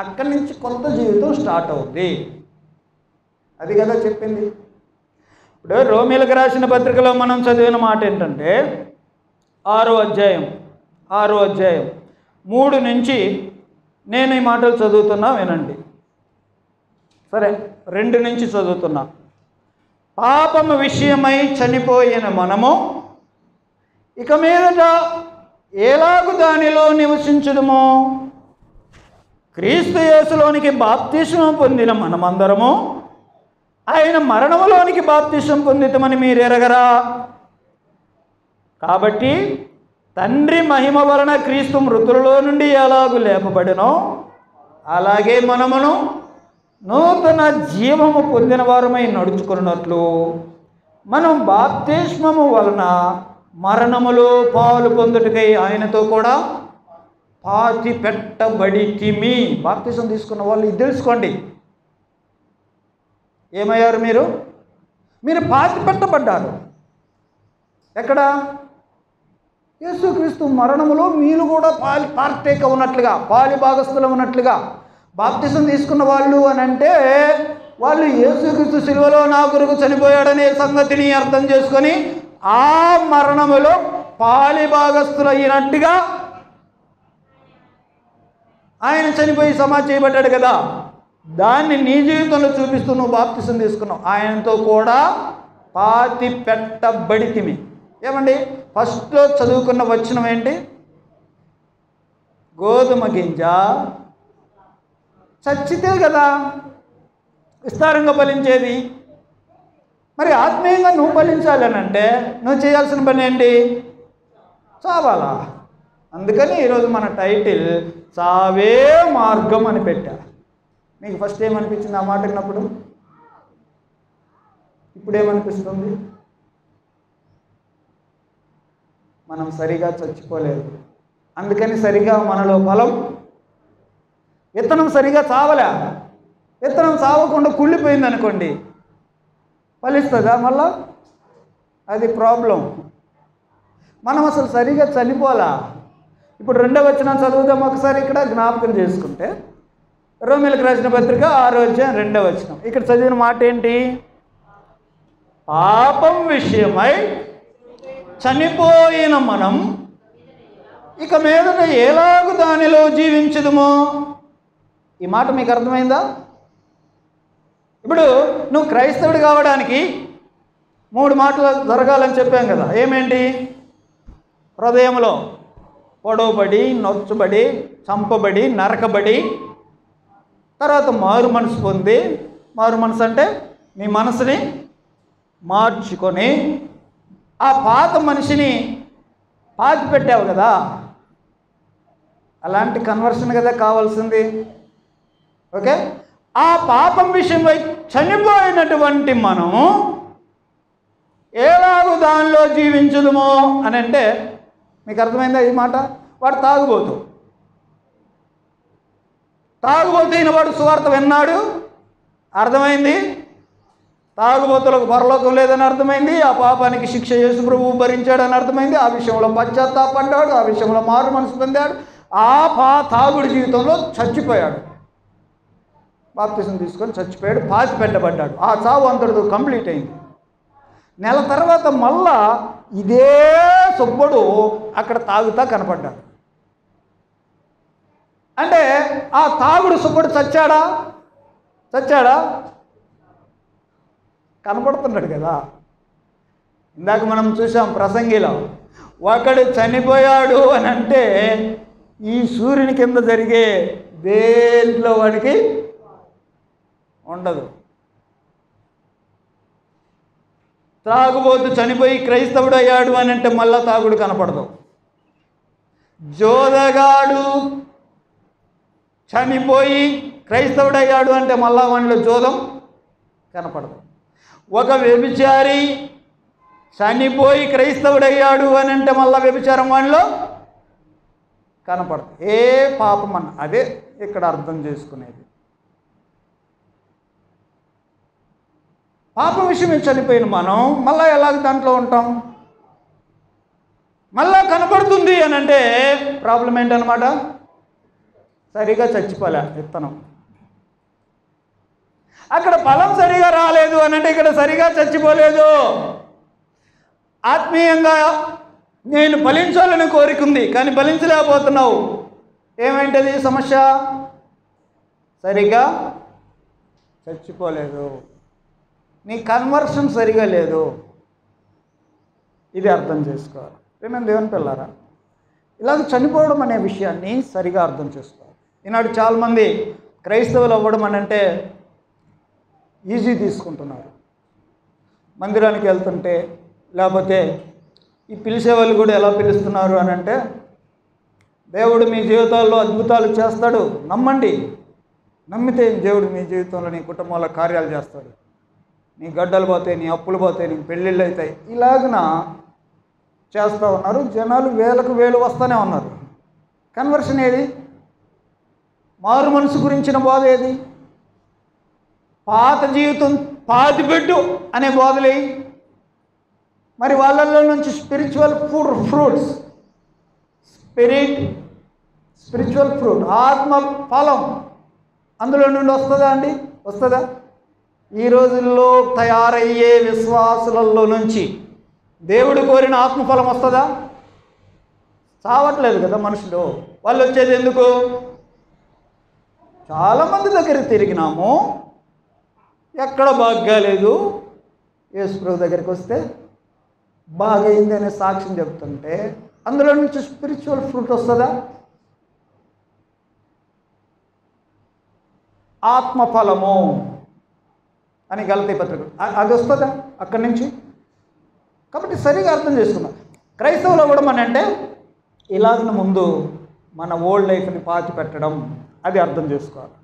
అక్కడి నుంచి కొత్త జీవితం స్టార్ట్ అవుద్ది. అది కదా చెప్పింది. ఇప్పుడు రోమీలకు రాసిన పత్రికలో మనం చదివిన మాట ఏంటంటే 6వ అధ్యాయం 3 నుంచి నేను ఈ మాటలు చదువుతున్నా, వినండి. సరే, 2 నుంచి చదువుతున్నా. పాపము విషయమై చనిపోయిన మనము ఇక మీదట ఎలాగు దానిలో నివసించుదుము? క్రీస్తు యేసులోనికి బాప్తిస్మం పొందిన మనమందరము ఆయన మరణములోనికి బాప్తిస్మం పొందితమని మీరు ఎరగరా? కాబట్టి తండ్రి మహిమ వలన క్రీస్తు మృతులలో నుండి ఎలాగు లేపబడినో అలాగే మనమును నూతన జీవము పొందిన వారమై నడుచుకున్నట్లు మనం బాప్తిస్మము వలన మరణములో పాలు పొందుటకై ఆయనతో కూడా పాతి పెట్టబడితిమి. బాప్తిసం తీసుకున్న వాళ్ళు ఇది తెలుసుకోండి. ఏమయ్యారు? మీరు పాతి పెట్టబడ్డారు. ఎక్కడ? యేసుక్రీస్తు మరణములో మీరు కూడా పార్టేక్ ఉన్నట్లుగా, పాలి భాగస్థులు ఉన్నట్లుగా. బాప్తిసం తీసుకున్న వాళ్ళు అని అంటే వాళ్ళు యేసుక్రీస్తు సిలువలో నా కొరకు చనిపోయాడనే సంగతిని అర్థం చేసుకొని ఆ మరణములో పాలి భాగస్థులు అయినట్టుగా ఆయన చనిపోయి సమాధి చేయబడ్డాడు కదా, దాన్ని నీ జీవితంలో చూపిస్తూ నువ్వు బాప్తిసం తీసుకున్నావు. ఆయనతో కూడా పాతి పెట్టబడితిమి. ఏమండి? ఫస్ట్లో చదువుకున్న వచనం ఏంటి? గోధుమ గింజ చచ్చితే కదా విస్తారంగా ఫలించేది. మరి ఆత్మీయంగా నువ్వు ఫలించాలని అంటే నువ్వు చేయాల్సిన పని ఏంటి? చావాలా. అందుకని ఈరోజు మన టైటిల్ చావే మార్గం అని పెట్టా. మీకు ఫస్ట్ ఏమనిపించింది ఆ మాట విన్నప్పుడు? ఇప్పుడేమనిపిస్తుంది? మనం సరిగా చచ్చిపోలేదు, అందుకని సరిగా మనలో ఫలం, విత్తనం సరిగా చావలే, విత్తనం చావకుండా కుళ్ళిపోయింది అనుకోండి, ఫలిస్తుందా మళ్ళా? అది ప్రాబ్లం. మనం అసలు సరిగా చనిపోలా. ఇప్పుడు 2వ వచనం చదువుదాం ఒకసారి. ఇక్కడ జ్ఞాపకం చేసుకుంటే రోమీయులకు రాసిన పత్రిక 6వ అధ్యాయం 2వ వచనం. ఇక్కడ చదివిన మాట ఏంటి? పాపం విషయమై చనిపోయిన మనం ఇక మీదట ఎలాగూ దానిలో జీవించదుమో. ఈ మాట మీకు అర్థమైందా? ఇప్పుడు నువ్వు క్రైస్తవుడు కావడానికి 3 మాటలు జరగాలని చెప్పాం కదా. ఏమేంటి? హృదయంలో పొడవబడి, నొచ్చబడి, చంపబడి, నరకబడి, తర్వాత మారు మనసు పొంది, మారు మనసు అంటే నీ మనసుని మార్చుకొని ఆ పాత మనిషిని పాతి పెట్టావు కదా, అలాంటి కన్వర్షన్ కదా కావాల్సింది. ఓకే, ఆ పాపం విషయమై చనిపోయినటువంటి మనం ఎలాగూ దానిలో జీవించదుమో అని అంటే మీకు అర్థమైందా ఈ మాట? వాడు తాగుబోతు అయిన వాడు సువార్త విన్నాడు, అర్థమైంది. తాగుబోతులకు పరలోకం లేదని అర్థమైంది. ఆ పాపానికి శిక్ష యేసు ప్రభువు భరించాడని అర్థమైంది. ఆ విషయంలో పశ్చాత్తాపడ్డాడు, ఆ విషయంలో మారు మనసు పొందాడు. ఆ తాగుడి జీవితంలో చచ్చిపోయాడు, బాప్తిసం తీసుకొని చచ్చిపోయాడు, పాతి పెట్టబడ్డాడు. ఆ చావు అంతటితో కంప్లీట్ అయింది. నెల తర్వాత మళ్ళా ఇదే సుబ్బడు అక్కడ తాగుతా కనపడ్డాడు. అంటే ఆ తాగుడు సుబ్బడు చచ్చాడా? కనపడుతున్నాడు కదా. ఇందాక మనం చూసాం ప్రసంగిలో, ఒకడు చనిపోయాడు అని అంటే ఈ సూర్యుని కింద జరిగే దేంట్లో వాడికి ఉండదు. తాగుబోతు చనిపోయి క్రైస్తవుడు అయ్యాడు అని అంటే మళ్ళా తాగుడు కనపడదు. జోదగాడు చనిపోయి క్రైస్తవుడు అయ్యాడు అంటే మళ్ళా వాడిలో జోదం కనపడదు. ఒక వ్యభిచారి చనిపోయి క్రైస్తవుడు అయ్యాడు అని అంటే మళ్ళా వ్యభిచారం వాడిలో కనపడదు. ఏ పాపం అన్న అదే ఇక్కడ అర్థం చేసుకునేది. పాపం విషయమే చనిపోయిన మనం మళ్ళా ఎలాగ దాంట్లో ఉంటాం? మళ్ళా కనపడుతుంది అని అంటే ప్రాబ్లం ఏంటనమాట? సరిగా చచ్చిపోలే విత్తనం. అక్కడ ఫలం సరిగా రాలేదు అని అంటే ఇక్కడ సరిగా చచ్చిపోలేదు. ఆత్మీయంగా నేను ఫలించాలని కోరికుంది కానీ ఫలించలేకపోతున్నావు. ఏమైంటది సమస్య? సరిగా చచ్చిపోలేదు, నీ కన్వర్షన్ సరిగా లేదు. ఇది అర్థం చేసుకోవాలి. ఏమైనా దేవుని పిల్లారా, ఇలాగ చనిపోవడం అనే విషయాన్ని సరిగా అర్థం చేసుకోవాలి. ఈనాడు చాలామంది క్రైస్తవులు అవ్వడం అని అంటే ఈజీ తీసుకుంటున్నారు. మందిరానికి వెళ్తుంటే లేకపోతే ఈ పిలిచేవాళ్ళు కూడా ఎలా పిలుస్తున్నారు అని అంటే, దేవుడు మీ జీవితాల్లో అద్భుతాలు చేస్తాడు, నమ్మండి, నమ్మితే దేవుడు మీ జీవితంలో నీ కుటుంబంలో కార్యాలు చేస్తాడు, నీ గడ్డలు పోతాయి, నీ అప్పులు పోతాయి, నీ పెళ్ళిళ్ళు అవుతాయి. ఇలాగన చేస్తూ ఉన్నారు. జనాలు వేలకు వేలు వస్తూనే ఉన్నారు. కన్వర్షన్ ఏది? మారు మనసు గురించిన బోధ ఏది? పాత జీవితం పాతిపెట్టు అనే బోధలే. మరి వాళ్ళల్లో నుంచి స్పిరిచువల్ ఫ్రూట్స్, స్పిరిచువల్ ఫ్రూట్, ఆత్మ ఫలం అందులో నుండి వస్తుందా అండి? వస్తుందా? ఈ రోజుల్లో తయారయ్యే విశ్వాసులలో నుంచి దేవుడు కోరిన ఆత్మఫలం వస్తుందా? చావట్లేదు కదా మనుషులు. వాళ్ళు వచ్చేది ఎందుకు? చాలామంది దగ్గరికి తిరిగినాము, ఎక్కడ బాగాలేదు. యేసు ప్రభు దగ్గరికి వస్తే బాగైంది అనే సాక్ష్యం చెప్తుంటే అందులో నుంచి స్పిరిచువల్ ఫ్రూట్ వస్తుందా? ఆత్మఫలము అని గలతీ పత్రిక అది వస్తుందా అక్కడి నుంచి? కాబట్టి సరిగా అర్థం చేసుకుందాం. క్రైస్తవులు అవ్వడం అని అంటే ఇలాగ ముందు మన ఓల్డ్ లైఫ్ని పాతి పెట్టడం, అది అర్థం చేసుకోవాలి.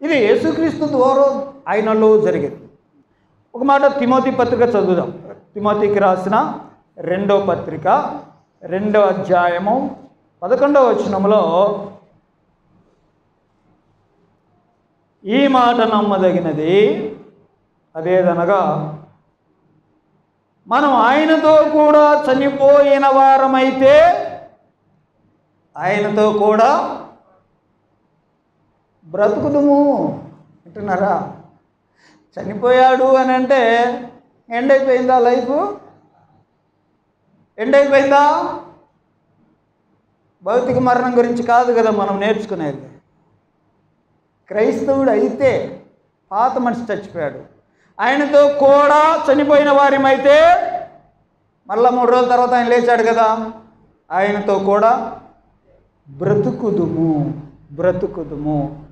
ఇది యేసుక్రీస్తు ద్వారా ఆయనలో జరిగేది. ఒక మాట తిమోతి పత్రిక చదువుదాం. తిమోతికి రాసిన 2వ పత్రిక 2వ అధ్యాయము 11వ వచనంలో ఈ మాట నమ్మదగినది, అదేదనగా మనం ఆయనతో కూడా చనిపోయిన వారమైతే ఆయనతో కూడా బ్రతుకుదుము. అంటున్నారా? చనిపోయాడు అని అంటే ఎండ్ అయిపోయిందా? లైఫ్ ఎండ్ అయిపోయిందా? భౌతిక మరణం గురించి కాదు కదా మనం నేర్చుకునేది. క్రైస్తవుడు అయితే పాత మనిషి చచ్చిపోయాడు, ఆయనతో కూడా చనిపోయిన వారిమైతే మళ్ళా 3 రోజుల తర్వాత ఆయన లేచాడు కదా, ఆయనతో కూడా బ్రతుకుదుము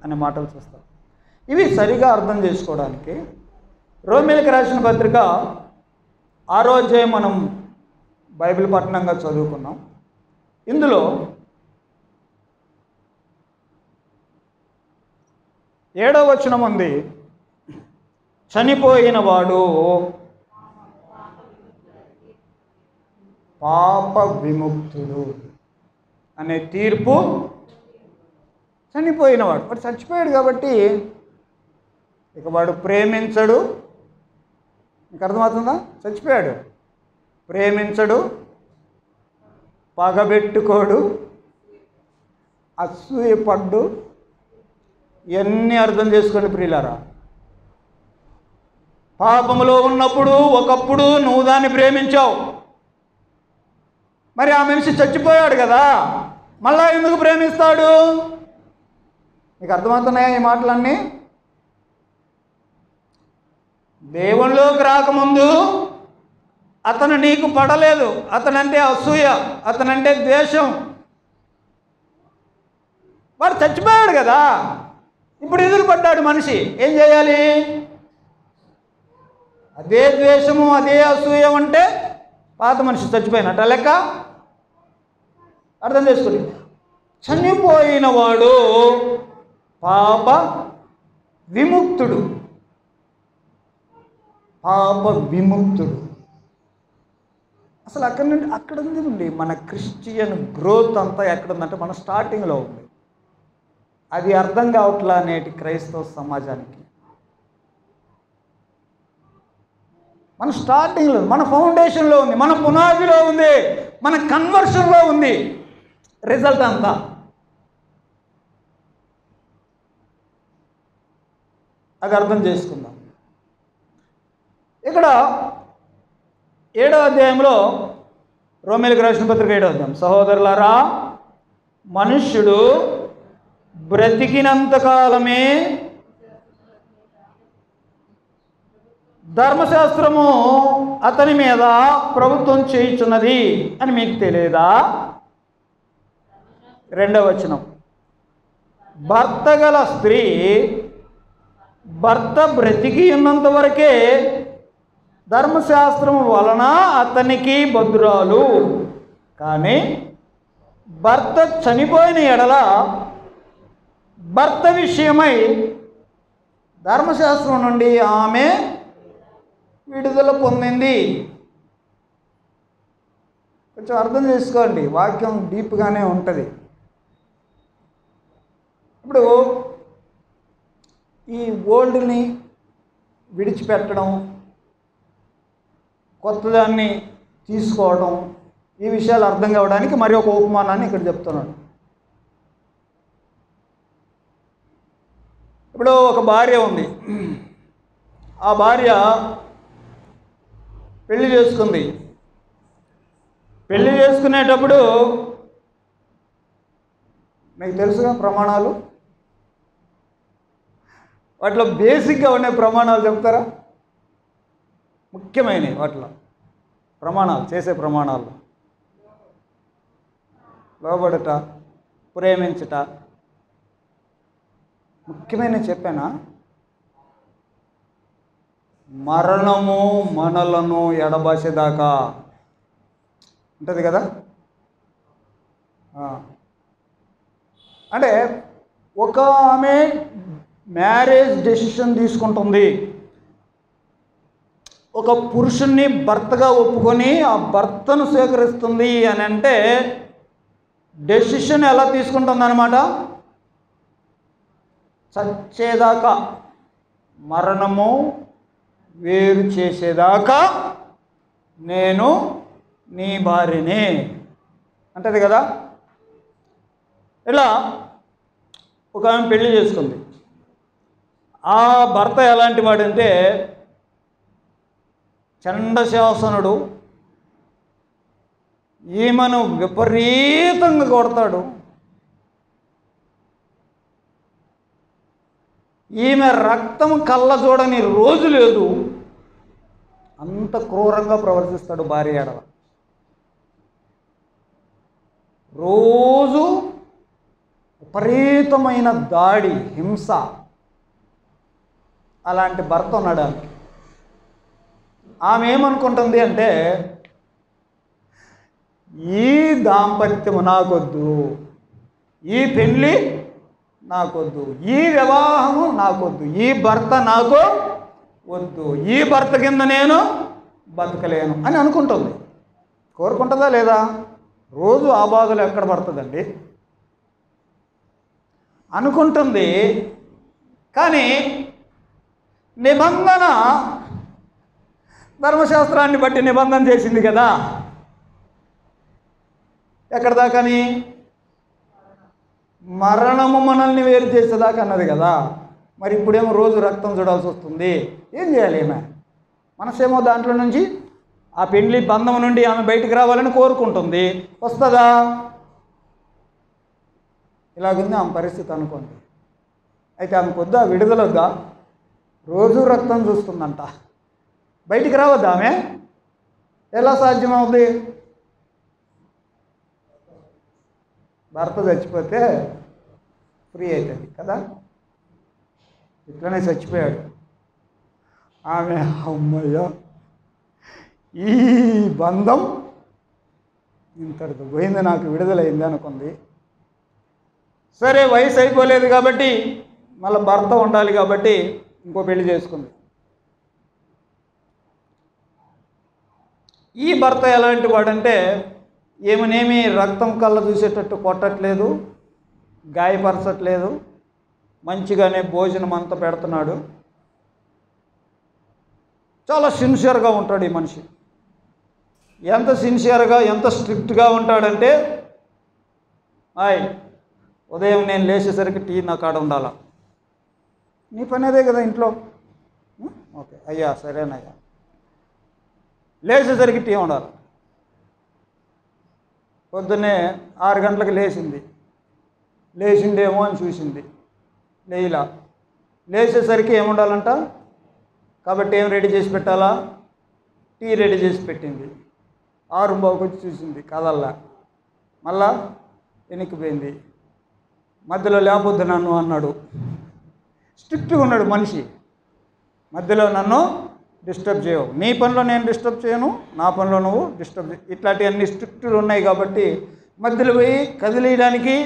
అనే మాటలు చూస్తాం. ఇవి సరిగా అర్థం చేసుకోవడానికి రోమీయులకు రాసిన పత్రిక 6వ అధ్యాయం మనం బైబిల్ పఠనంగా చదువుకున్నాం. ఇందులో 7వ వచనం ఉంది, చనిపోయిన వాడు పాప విముక్తుడు అనే తీర్పు. చనిపోయినవాడు, వాడు చచ్చిపోయాడు కాబట్టి ఇక వాడు ప్రేమించడు. మీకు అర్థమవుతుందా? చచ్చిపోయాడు, ప్రేమించడు, పగబెట్టుకోడు, అసూయపడ్డు. ఇవన్నీ అర్థం చేసుకోండి ప్రియులారా. పాపములో ఉన్నప్పుడు ఒకప్పుడు నువ్వు దాన్ని ప్రేమించావు, మరి ఆ మనిషి చచ్చిపోయాడు కదా, మళ్ళా ఎందుకు ప్రేమిస్తాడు? మీకు అర్థమవుతున్నాయా ఈ మాటలన్నీ? దేవుళ్ళలోకి రాకముందు అతను నీకు పడలేదు, అతనంటే అసూయ, అతనంటే ద్వేషం. వాడు చచ్చిపోయాడు కదా, ఇప్పుడు ఎదురుపడ్డాడు మనిషి, ఏం చేయాలి? అదే ద్వేషము అదే అసూయ ఉంటే పాత మనిషి చచ్చిపోయినట్ట లెక్క. అర్థం చేసుకోండి. చనిపోయిన వాడు పాప విముక్తుడు. అసలు అక్కడ ఉంది మన క్రిస్టియన్ గ్రోత్ అంతా ఎక్కడుందంటే మన స్టార్టింగ్లో ఉంది. అది అర్థం కావట్లా నేటి క్రైస్తవ సమాజానికి. మన స్టార్టింగ్లో, మన ఫౌండేషన్లో ఉంది, మన పునాదిలో ఉంది, మన కన్వర్షన్లో ఉంది రిజల్ట్ అంతా. అది అర్థం చేసుకుందాం. ఇక్కడ 7వ అధ్యాయంలో రోమీయులకు రాసిన పత్రిక 7వ అధ్యాయం, సహోదరులారా, మనుష్యుడు బ్రతికినంతకాలమే ధర్మశాస్త్రము అతని మీద ప్రభుత్వం చేయుచున్నది అని మీకు తెలియదా? 2వ వచనం, భర్త గల స్త్రీ భర్త బ్రతికి ఉన్నంత వరకే ధర్మశాస్త్రము వలన అతనికి బద్ధురాలు, కానీ భర్త చనిపోయిన ఎడల భర్త విషయమై ధర్మశాస్త్రం నుండి ఆమె విడుదల పొందింది. కొంచెం అర్థం చేసుకోండి, వాక్యం డీప్గానే ఉంటుంది. ఇప్పుడు ఈ ఓల్డ్ని విడిచిపెట్టడం, కొత్తదాన్ని తీసుకోవడం, ఈ విషయాలు అర్థం కావడానికి మరి ఒక ఉపమానాన్ని ఇక్కడ చెప్తున్నాడు. ఇప్పుడు ఒక భార్య ఉంది, ఆ భార్య పెళ్లి చేసుకుంది. పెళ్లి చేసుకునేటప్పుడు మీకు తెలుసుగా ప్రమాణాలు, వాటిలో బేసిక్గా ఉండే ప్రమాణాలు చెప్తారా? ముఖ్యమైనవి వాటిలో ప్రమాణాలు, చేసే ప్రమాణాలు: లోబడుట, ప్రేమించుట. ముఖ్యమైనవి చెప్పానా? మరణము మనలను ఎడబాసేదాకా ఉంటుంది కదా. అంటే ఒక ఆమె మ్యారేజ్ డెసిషన్ తీసుకుంటుంది, ఒక పురుషుణ్ణి భర్తగా ఒప్పుకొని ఆ భర్తను స్వీకరిస్తుంది అని అంటే డెసిషన్ ఎలా తీసుకుంటుందన్నమాట? చచ్చేదాకా, మరణము వేరు చేసేదాకా నేను నీ భార్యనే అంటది కదా. ఇలా ఒక ఆమె పెళ్లి చేసుకుంది. ఆ భర్త ఎలాంటి వాడంటే చండశాసనుడు, ఈమెను విపరీతంగా కొడతాడు. ఈమె రక్తం కళ్ళ చూడని రోజు లేదు, అంత క్రూరంగా ప్రవర్తిస్తాడు భార్య ఎడల. రోజు విపరీతమైన దాడి, హింస. అలాంటి భర్త ఉన్నాడు ఆమెకి. ఆమె ఏమనుకుంటుంది అంటే, ఈ దాంపత్యము నాకొద్దు, ఈ పెళ్ళి నాకొద్దు, ఈ వివాహము నాకొద్దు, ఈ భర్త నాకు వద్దు, ఈ భర్త కింద నేను బతకలేను అని అనుకుంటుంది. కోరుకుంటుందా లేదా? రోజు ఆ బాధలు ఎక్కడ పడుతుందండి? అనుకుంటుంది. కానీ నిబంధన, ధర్మశాస్త్రాన్ని బట్టి నిబంధన చేసింది కదా. ఎక్కడ దాకాని? మరణము మనల్ని వేరు చేసేదాకా అన్నది కదా. మరి ఇప్పుడేమో రోజు రక్తం చూడాల్సి వస్తుంది. ఏం చేయాలి? ఈమె మనసేమో దాంట్లో నుంచి, ఆ పెండ్లి బంధం నుండి ఆమె బయటికి రావాలని కోరుకుంటుంది. వస్తుందా? ఇలాగుంది ఆమె పరిస్థితి అనుకోండి. అయితే ఆమెకు వద్దా? విడుదల వద్దా? రోజు రక్తం చూస్తుందంట, బయటికి రావద్దా ఆమె? ఎలా సాధ్యమవుద్ది? భర్త చచ్చిపోతే ఫ్రీ అవుతుంది కదా. ఇట్లనే చచ్చిపోయాడు. ఆమె అమ్మయ్య, ఈ బంధం ఇంతటితో పోయింది, నాకు విడుదలైంది అనుకుంది. సరే, వయసు అయిపోలేదు కాబట్టి, మళ్ళీ భర్త ఉండాలి కాబట్టి ఇంకో పెళ్లి చేసుకుంది. ఈ భర్త ఎలాంటి వాడంటే, ఏమనేమి రక్తం కళ్ళ చూసేటట్టు కొట్టట్లేదు, గాయపరచట్లేదు, మంచిగానే భోజనం అంతా పెడుతున్నాడు. చాలా సిన్సియర్గా ఉంటాడు ఈ మనిషి. ఎంత సిన్సియర్గా, ఎంత స్ట్రిక్ట్గా ఉంటాడంటే, ఉదయం నేను లేచేసరికి టీ నా కాడ ఉండాలా. నీ పని అదే కదా ఇంట్లో. ఓకే అయ్యా, సరేనయ్యా. లేచేసరికి టీ ఉండాలి. పొద్దున్నే 6 గంటలకు లేచిండేమో అని చూసింది, లేయిలా. లేచేసరికి ఏముండాలంట? కాబట్టి ఏం రెడీ చేసి పెట్టాలా? టీ రెడీ చేసి పెట్టింది. 6:15 వచ్చి చూసింది, కదల్లా. మళ్ళా వెనక్కిపోయింది. మధ్యలో లేకపోద్దు నన్ను అన్నాడు. స్ట్రిక్ట్గా ఉన్నాడు మనిషి. మధ్యలో నన్ను డిస్టర్బ్ చేయవు, నీ పనిలో నేను డిస్టర్బ్ చేయను, నా పనిలో నువ్వు డిస్టర్బ్ చేయ, ఇట్లాంటివన్నీ స్ట్రిక్ట్లు ఉన్నాయి కాబట్టి మధ్యలో పోయి కదిలేయడానికి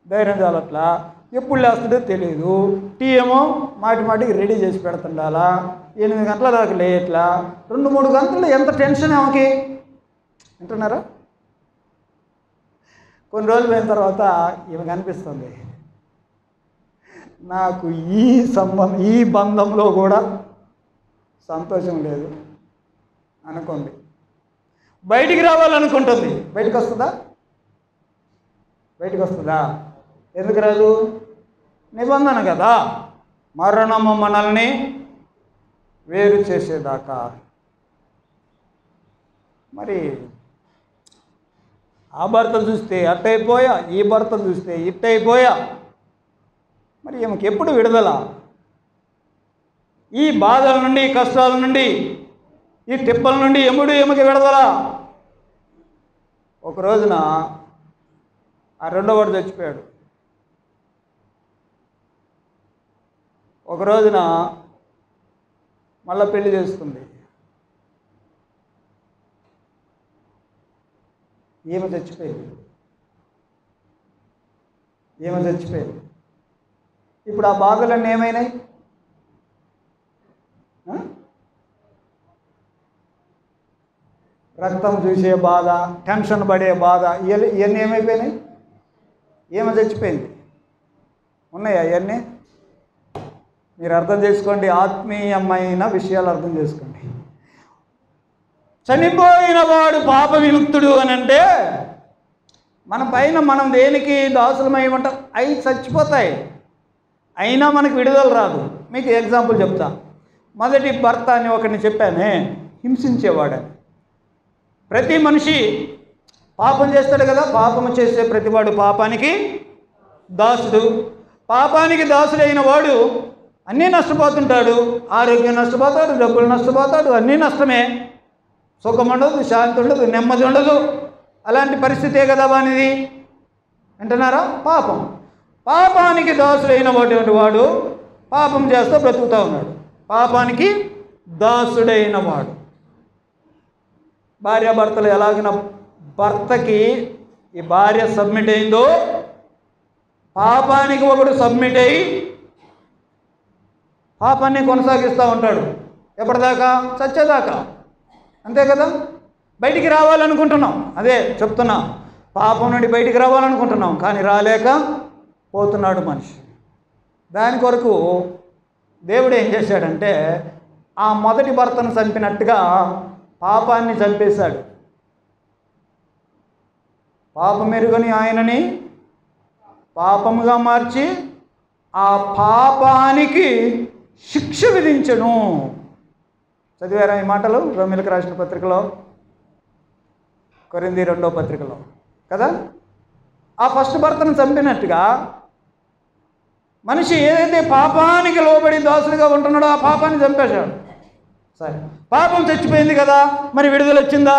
ధైర్యం చాలట్లా. ఎప్పుడు లేస్తుందో తెలియదు. టీ ఏమో మాటికి రెడీ చేసి పెడుతుండాలా. 8 గంటల దాకా లేయట్లా. 2-3 గంటలు ఎంత టెన్షన్ ఆమెకి, వింటున్నారా? కొన్ని రోజులు పోయిన తర్వాత ఈమెకు అనిపిస్తుంది, నాకు ఈ బంధంలో కూడా సంతోషం లేదు అనుకోండి. బయటికి రావాలనుకుంటుంది. బయటకు వస్తుందా? ఎందుకు రాదు? నిబంధన కదా. మరణము మనల్ని వేరు చేసేదాకా. మరి ఆ భర్త చూస్తే అట్టయిపోయా, ఈ భర్త చూస్తే ఇట్టయిపోయా. మరి ఈమెకి ఎప్పుడు విడుదల? ఈ బాధల నుండి, ఈ కష్టాల నుండి, ఈ తిప్పల నుండి ఎప్పుడు ఈమెకి విడుదల? ఒక రోజున ఆ రెండో వాడు చచ్చిపోయాడు. ఒక రోజున మళ్ళీ పెళ్లి చేసుకుంది. ఈమె చచ్చిపోయింది. ఇప్పుడు ఆ బాధలన్నీ ఏమైనాయి? రక్తం చూసే బాధ, టెన్షన్ పడే బాధ, ఇవన్నీ ఏమైపోయినాయి? ఏమో చచ్చిపోయింది. ఉన్నాయా ఇవన్నీ? మీరు అర్థం చేసుకోండి, ఆత్మీయమైన విషయాలు అర్థం చేసుకోండి. చనిపోయిన వాడు పాప విముక్తుడు అని అంటే మన పైన మనం దేనికి దాసులమై ఉంటాం? అవి చచ్చిపోతాయి, అయినా మనకు విడుదల రాదు. మీకు ఎగ్జాంపుల్ చెప్తా. మొదటి భర్త అని ఒకరిని చెప్పానే, హింసించేవాడని. ప్రతి మనిషి పాపం చేస్తాడు కదా, పాపము చేసే ప్రతివాడు పాపానికి దాసుడు. పాపానికి దాసుడైన వాడు అన్నీ నష్టపోతుంటాడు. ఆరోగ్యం నష్టపోతాడు, డబ్బులు నష్టపోతాడు, అన్నీ నష్టమే. సుఖం ఉండదు, శాంతి ఉండదు, నెమ్మది ఉండదు. అలాంటి పరిస్థితే కదా వానిది. అంటున్నారా? పాపానికి దాసుడైన వాడు పాపం చేస్తూ బ్రతుకుతూ ఉన్నాడు. పాపానికి దాసుడైన వాడు. భార్యాభర్తలు ఎలాగిన భర్తకి ఈ భార్య సబ్మిట్ అయిందో, పాపానికి ఒకడు సబ్మిట్ అయ్యి పాపాన్ని కొనసాగిస్తూ ఉంటాడు. ఎప్పటిదాకా? చచ్చేదాకా. అంతే కదా. బయటికి రావాలనుకుంటున్నాం, అదే చెప్తున్నా, పాపం నుండి బయటికి రావాలనుకుంటున్నాం, కానీ రాలేక పోతున్నాడు మనిషి. దాని కొరకు దేవుడు ఏం చేశాడంటే, ఆ మొదటి భర్తను చంపినట్టుగా పాపాన్ని చంపేశాడు. పాపమెరుగని ఆయనని పాపముగా మార్చి ఆ పాపానికి శిక్ష విధించెను. చదివారా ఈ మాటలు? రోమీయులకు రాసిన పత్రికలో, కొరింథీ 2వ పత్రికలో కదా. ఆ ఫస్ట్ భర్తను చంపినట్టుగా మనిషి ఏదైతే పాపానికి లోబడి దాసులుగా ఉంటున్నాడో ఆ పాపాన్ని చంపేశాడు. సరే, పాపం చచ్చిపోయింది కదా, మరి విడుదల వచ్చిందా?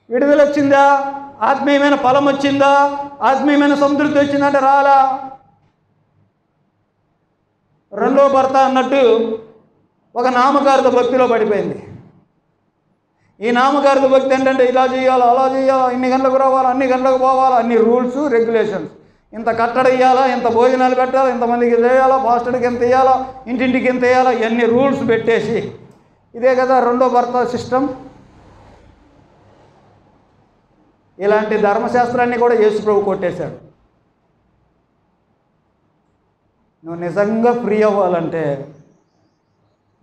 విడుదల వచ్చిందా? ఆత్మీయమైన ఫలం వచ్చిందా? ఆత్మీయమైన సంతృప్తి వచ్చిందంటే రాలా. రెండో భర్త అన్నట్టు ఒక నామకార్థ భక్తిలో పడిపోయింది. ఈ నామకార్థ భక్తి ఏంటంటే, ఇలా చేయాలా, అలా చేయాలా, ఇన్ని గంటలకు రావాలా, అన్ని గంటలకు పోవాలా, అన్ని రూల్స్ రెగ్యులేషన్స్, ఇంత కట్టడ ఇవ్వాలా, ఇంత భోజనాలు పెట్టాలా, ఇంతమందికి చేయాలా, పాస్టర్కి ఎంత ఇవ్వాలా, ఇంటింటికి ఎంత ఇవ్వాలా, ఇవన్నీ రూల్స్ పెట్టేసి, ఇదే కదా రెండో భర్త సిస్టమ్. ఇలాంటి ధర్మశాస్త్రాన్ని కూడా యేసుప్రభు కొట్టేశాడు. నువ్వు నిజంగా ఫ్రీ అవ్వాలంటే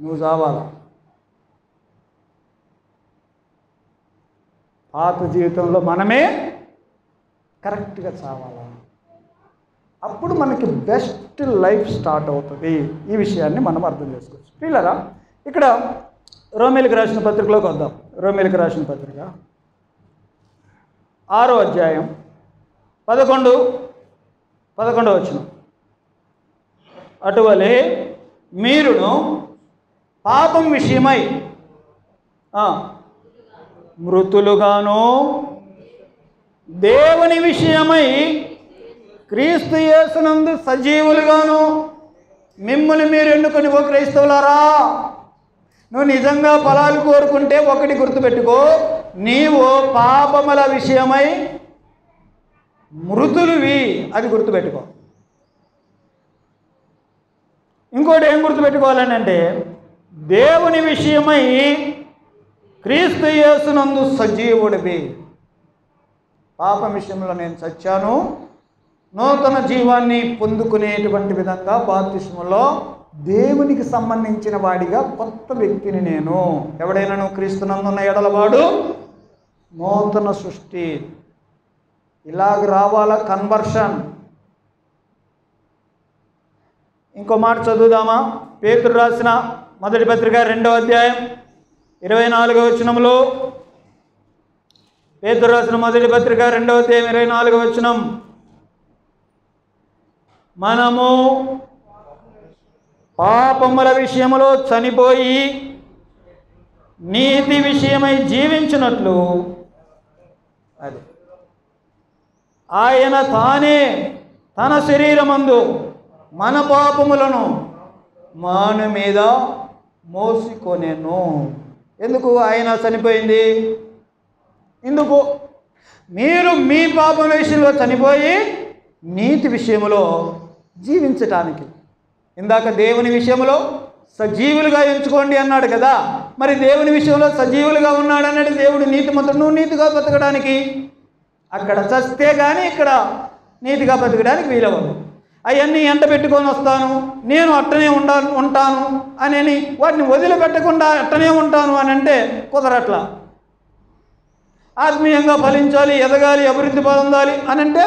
నువ్వు చావాలా. పాత జీవితంలో మనమే కరెక్ట్గా చావాలా. అప్పుడు మనకి బెస్ట్ లైఫ్ స్టార్ట్ అవుతుంది. ఈ విషయాన్ని మనం అర్థం చేసుకోవచ్చు. పిల్లరా, ఇక్కడ రోమీయులకు రాసిన పత్రికలోకి వద్దాం. రోమీయులకు రాసిన పత్రిక 6వ అధ్యాయం 11వ వచనం. అటువలే మీరును పాపం విషయమై మృతులుగాను, దేవుని విషయమై క్రీస్తు యేసునందు సజీవులుగాను మిమ్మల్ని మీరు ఎన్నుకొని, ఓ క్రైస్తవులారా, నువ్వు నిజంగా ఫలాలు కోరుకుంటే ఒకటి గుర్తుపెట్టుకో, నీవు పాపముల విషయమై మృతులువి. అది గుర్తుపెట్టుకో. ఇంకోటి ఏం గుర్తుపెట్టుకోవాలని అంటే, దేవుని విషయమై క్రీస్తు యేసునందు సజీవుడివి. పాపం విషయంలో నేను చచ్చాను, నూతన జీవాన్ని పొందుకునేటువంటి విధంగా బాప్తిస్మలో దేవునికి సంబంధించిన వాడిగా కొత్త వ్యక్తిని నేను. ఎవడైనా క్రీస్తునందున్న ఎడలవాడు నూతన సృష్టి. ఇలాగ రావాలా కన్వర్షన్. ఇంకో మాట చదువుదామా? పేతురు రాసిన మొదటి పత్రిక 2వ అధ్యాయం 24వ వచనంలో, పేతురు రాసిన మొదటి పత్రిక 2వ అధ్యాయం 24వ వచనం, మనము పాపముల విషయములో చనిపోయి నీతి విషయమై జీవించినట్లు, అది ఆయన తానే తన శరీరమందు మన పాపములను మాన మీద మోసుకొనెను. ఎందుకు ఆయన చనిపోయింది? ఎందుకు? మీరు మీ పాపం విషయంలో చనిపోయి నీతి విషయంలో జీవించటానికి. ఇందాక దేవుని విషయంలో సజీవులుగా ఎంచుకోండి అన్నాడు కదా. మరి దేవుని విషయంలో సజీవులుగా ఉన్నాడు అన్నాడు. దేవుడు నీతిమంతుడు, నువ్వు నీతిగా బతకడానికి అక్కడ చస్తే కానీ ఇక్కడ నీతిగా బతకడానికి వీలవదు. అవన్నీ ఎంట పెట్టుకొని వస్తాను, నేను అట్టనే ఉంటాను అని వాటిని వదిలిపెట్టకుండా అట్టనే ఉంటాను అని అంటే కుదరట్లా. ఆత్మీయంగా ఫలించాలి, ఎదగాలి, అభివృద్ధి పొందాలి అని అంటే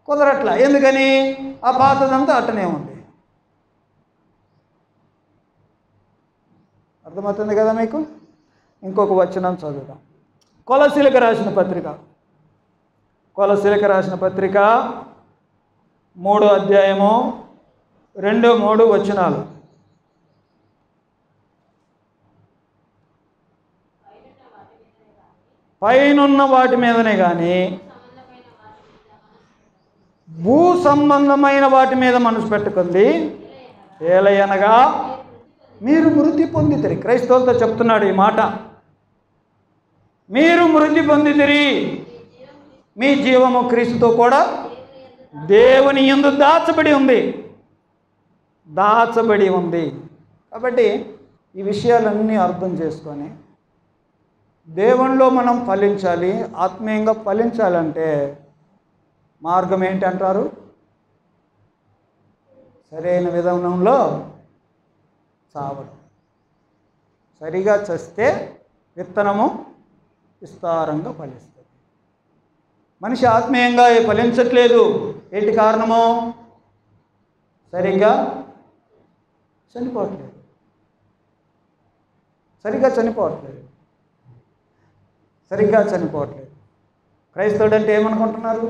కుదరట్లా. ఎందుకని? ఆ పాతదంతా అట్టనే ఉంది. అర్థమవుతుంది కదా మీకు? ఇంకొక వచనం చదువుదాం. కొలసీలకు రాసిన పత్రిక, కొలసీలకు రాసిన పత్రిక 3వ అధ్యాయము 2, 3 వచనాలు. పైనున్న వాటి మీదనే కానీ భూ సంబంధమైన వాటి మీద మనసు పెట్టుకుంది. ఏలయనగా మీరు మృతి పొందితిరి. క్రైస్తవులతో చెప్తున్నాడు ఈ మాట. మీరు మృతి పొందితిరి, మీ జీవము క్రీస్తుతో కూడా దేవుని యందు దాచబడి ఉంది, దాచబడి ఉంది. కాబట్టి ఈ విషయాలన్నీ అర్థం చేసుకొని దేవునిలో మనం ఫలించాలి. ఆత్మీయంగా ఫలించాలంటే మార్గం ఏంటంటారు? సరైన విధానంలో చావడం. సరిగా చస్తే విత్తనము విస్తారంగా ఫలిస్తుంది. మనిషి ఆత్మీయంగా ఫలించట్లేదు. ఏంటి కారణము? సరిగ్గా చనిపోవట్లేదు, సరిగ్గా చనిపోవట్లేదు. క్రైస్తవుడు అంటే ఏమనుకుంటున్నారు?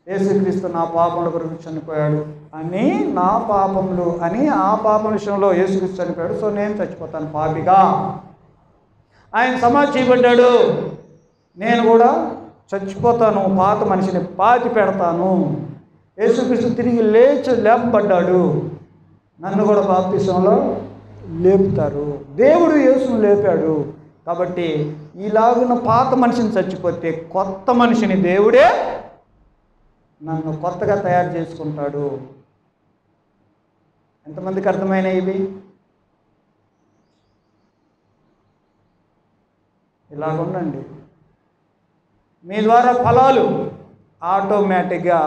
యేసుక్రీస్తు నా పాపముల కొరకు చనిపోయాడు అని, నా పాపములు అని, ఆ పాపం విషయంలో యేసుక్రీస్తు చనిపోయాడు, సో నేను చచ్చిపోతాను పాపిగా. ఆయన సమాధి చేయబడ్డాడు, నేను కూడా చచ్చిపోతాను, పాత మనిషిని పాతి పెడతాను. యేసుక్రీస్తు తిరిగి లేపబడ్డాడు, నన్ను కూడా బాప్తిసంలో లేపుతారు. దేవుడు యేసును లేపాడు. కాబట్టి ఇలాగున్న పాత మనిషిని చచ్చిపోతే కొత్త మనిషిని దేవుడే నన్ను కొత్తగా తయారు చేసుకుంటాడు. ఎంతమందికి అర్థమైనాయి ఇవి? ఇలాగుండండి. మీ ద్వారా ఫలాలు ఆటోమేటిక్గా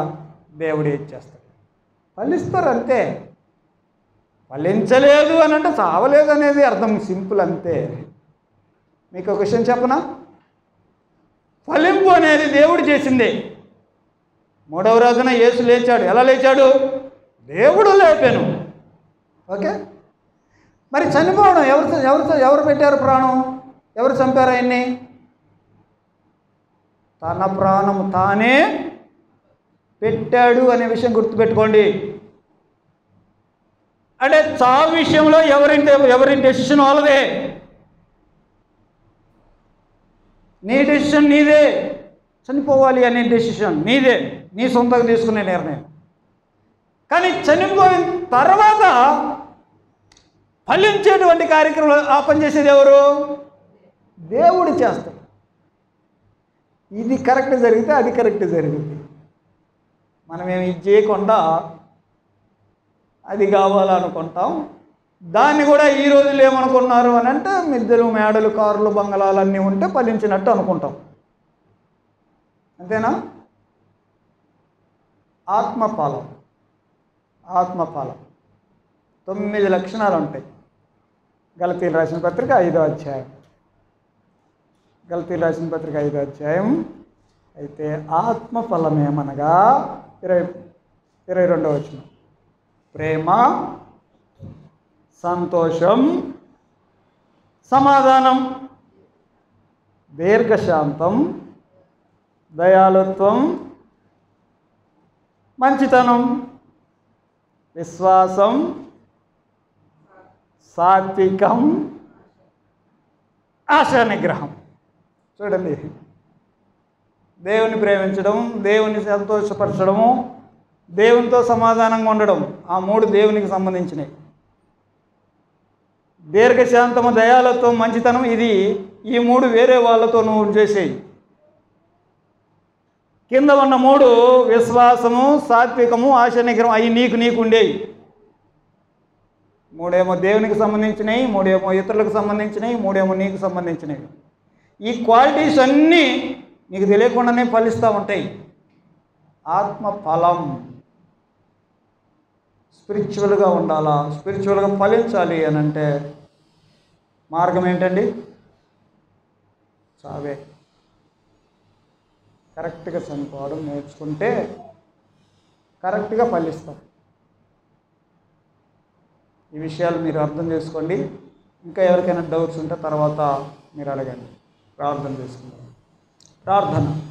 దేవుడు ఇచ్చేస్తాడు. ఫలిస్తారు అంతే. ఫలించలేదు అని అంటే చావలేదు అనేది అర్థం, సింపుల్ అంతే. మీకు ఒక విషయం చెప్పనా? ఫలింపు అనేది దేవుడు చేసిందే. 3వ రోజున యేసు లేచాడు. ఎలా లేచాడు? దేవుడు లేపాను. ఓకే. మరి చనిపోవడం ఎవరు పెట్టారు ప్రాణం? ఎవరు చంపారు ఆయన్ని? తన ప్రాణం తానే పెట్టాడు అనే విషయం గుర్తుపెట్టుకోండి. అంటే చావు విషయంలో ఎవరి డెసిషన్ వాళ్ళదే. నీ డెసిషన్ నీదే. చనిపోవాలి అనే డెసిషన్ నీదే, నీ సొంతంగా తీసుకునే నిర్ణయం. కానీ చనిపోయిన తర్వాత ఫలించేటువంటి కార్యక్రమాలు ఆ పని చేసేది ఎవరు? దేవుడు చేస్తాడు. ఇది కరెక్ట్ జరిగితే అది కరెక్ట్ జరిగింది. మనమేమి ఇది చేయకుండా అది కావాలనుకుంటాం. దాన్ని కూడా ఈ రోజులు ఏమనుకున్నారు అని అంటే మిద్దెలు, మేడలు, కారులు, బంగళాలు అన్నీ ఉంటే ఫలించినట్టు అనుకుంటాం. అంతేనా? ఆత్మఫలం 9 లక్షణాలు ఉంటాయి. గలతీయులు రాసిన పత్రిక 5వ అధ్యాయం. గలతీయులు రాసిన పత్రిక 5వ అధ్యాయం. అయితే ఆత్మఫలమేమనగా 22వ వచనం, ప్రేమ, సంతోషం, సమాధానం, దీర్ఘశాంతం, దయాళుత్వం, మంచితనం, విశ్వాసం, సాత్వికం, ఆశా నిగ్రహం. చూడండి, దేవుని ప్రేమించడం, దేవుని సంతోషపరచడము, దేవునితో సమాధానంగా ఉండడం, ఆ 3 దేవునికి సంబంధించినవి. దీర్ఘశాంతము, దయాళుత్వం, మంచితనం, ఇది ఈ 3 వేరే వాళ్ళతో నువ్వు చేసేయి. కింద ఉన్న 3 విశ్వాసము, సాత్వికము, ఆశా నిగ్రహం, అవి నీకు ఉండేవి. మూడేమో దేవునికి సంబంధించినవి, మూడేమో ఇతరులకు సంబంధించినవి, మూడేమో నీకు సంబంధించినవి. ఈ క్వాలిటీస్ అన్నీ నీకు తెలియకుండానే ఫలిస్తూ ఉంటాయి. ఆత్మ ఫలం. స్పిరిచువల్గా ఉండాలా, స్పిరిచువల్గా ఫలించాలి అని అంటే మార్గం ఏంటండి? చావే. కరెక్ట్గా చనిపోవడం నేర్చుకుంటే కరెక్ట్గా ఫలిస్తాం. ఈ విషయాలు మీరు అర్థం చేసుకోండి. ఇంకా ఎవరికైనా డౌట్స్ ఉంటే తర్వాత మీరు అడగండి. ప్రార్థన చేసుకుంటాం. ప్రార్థన.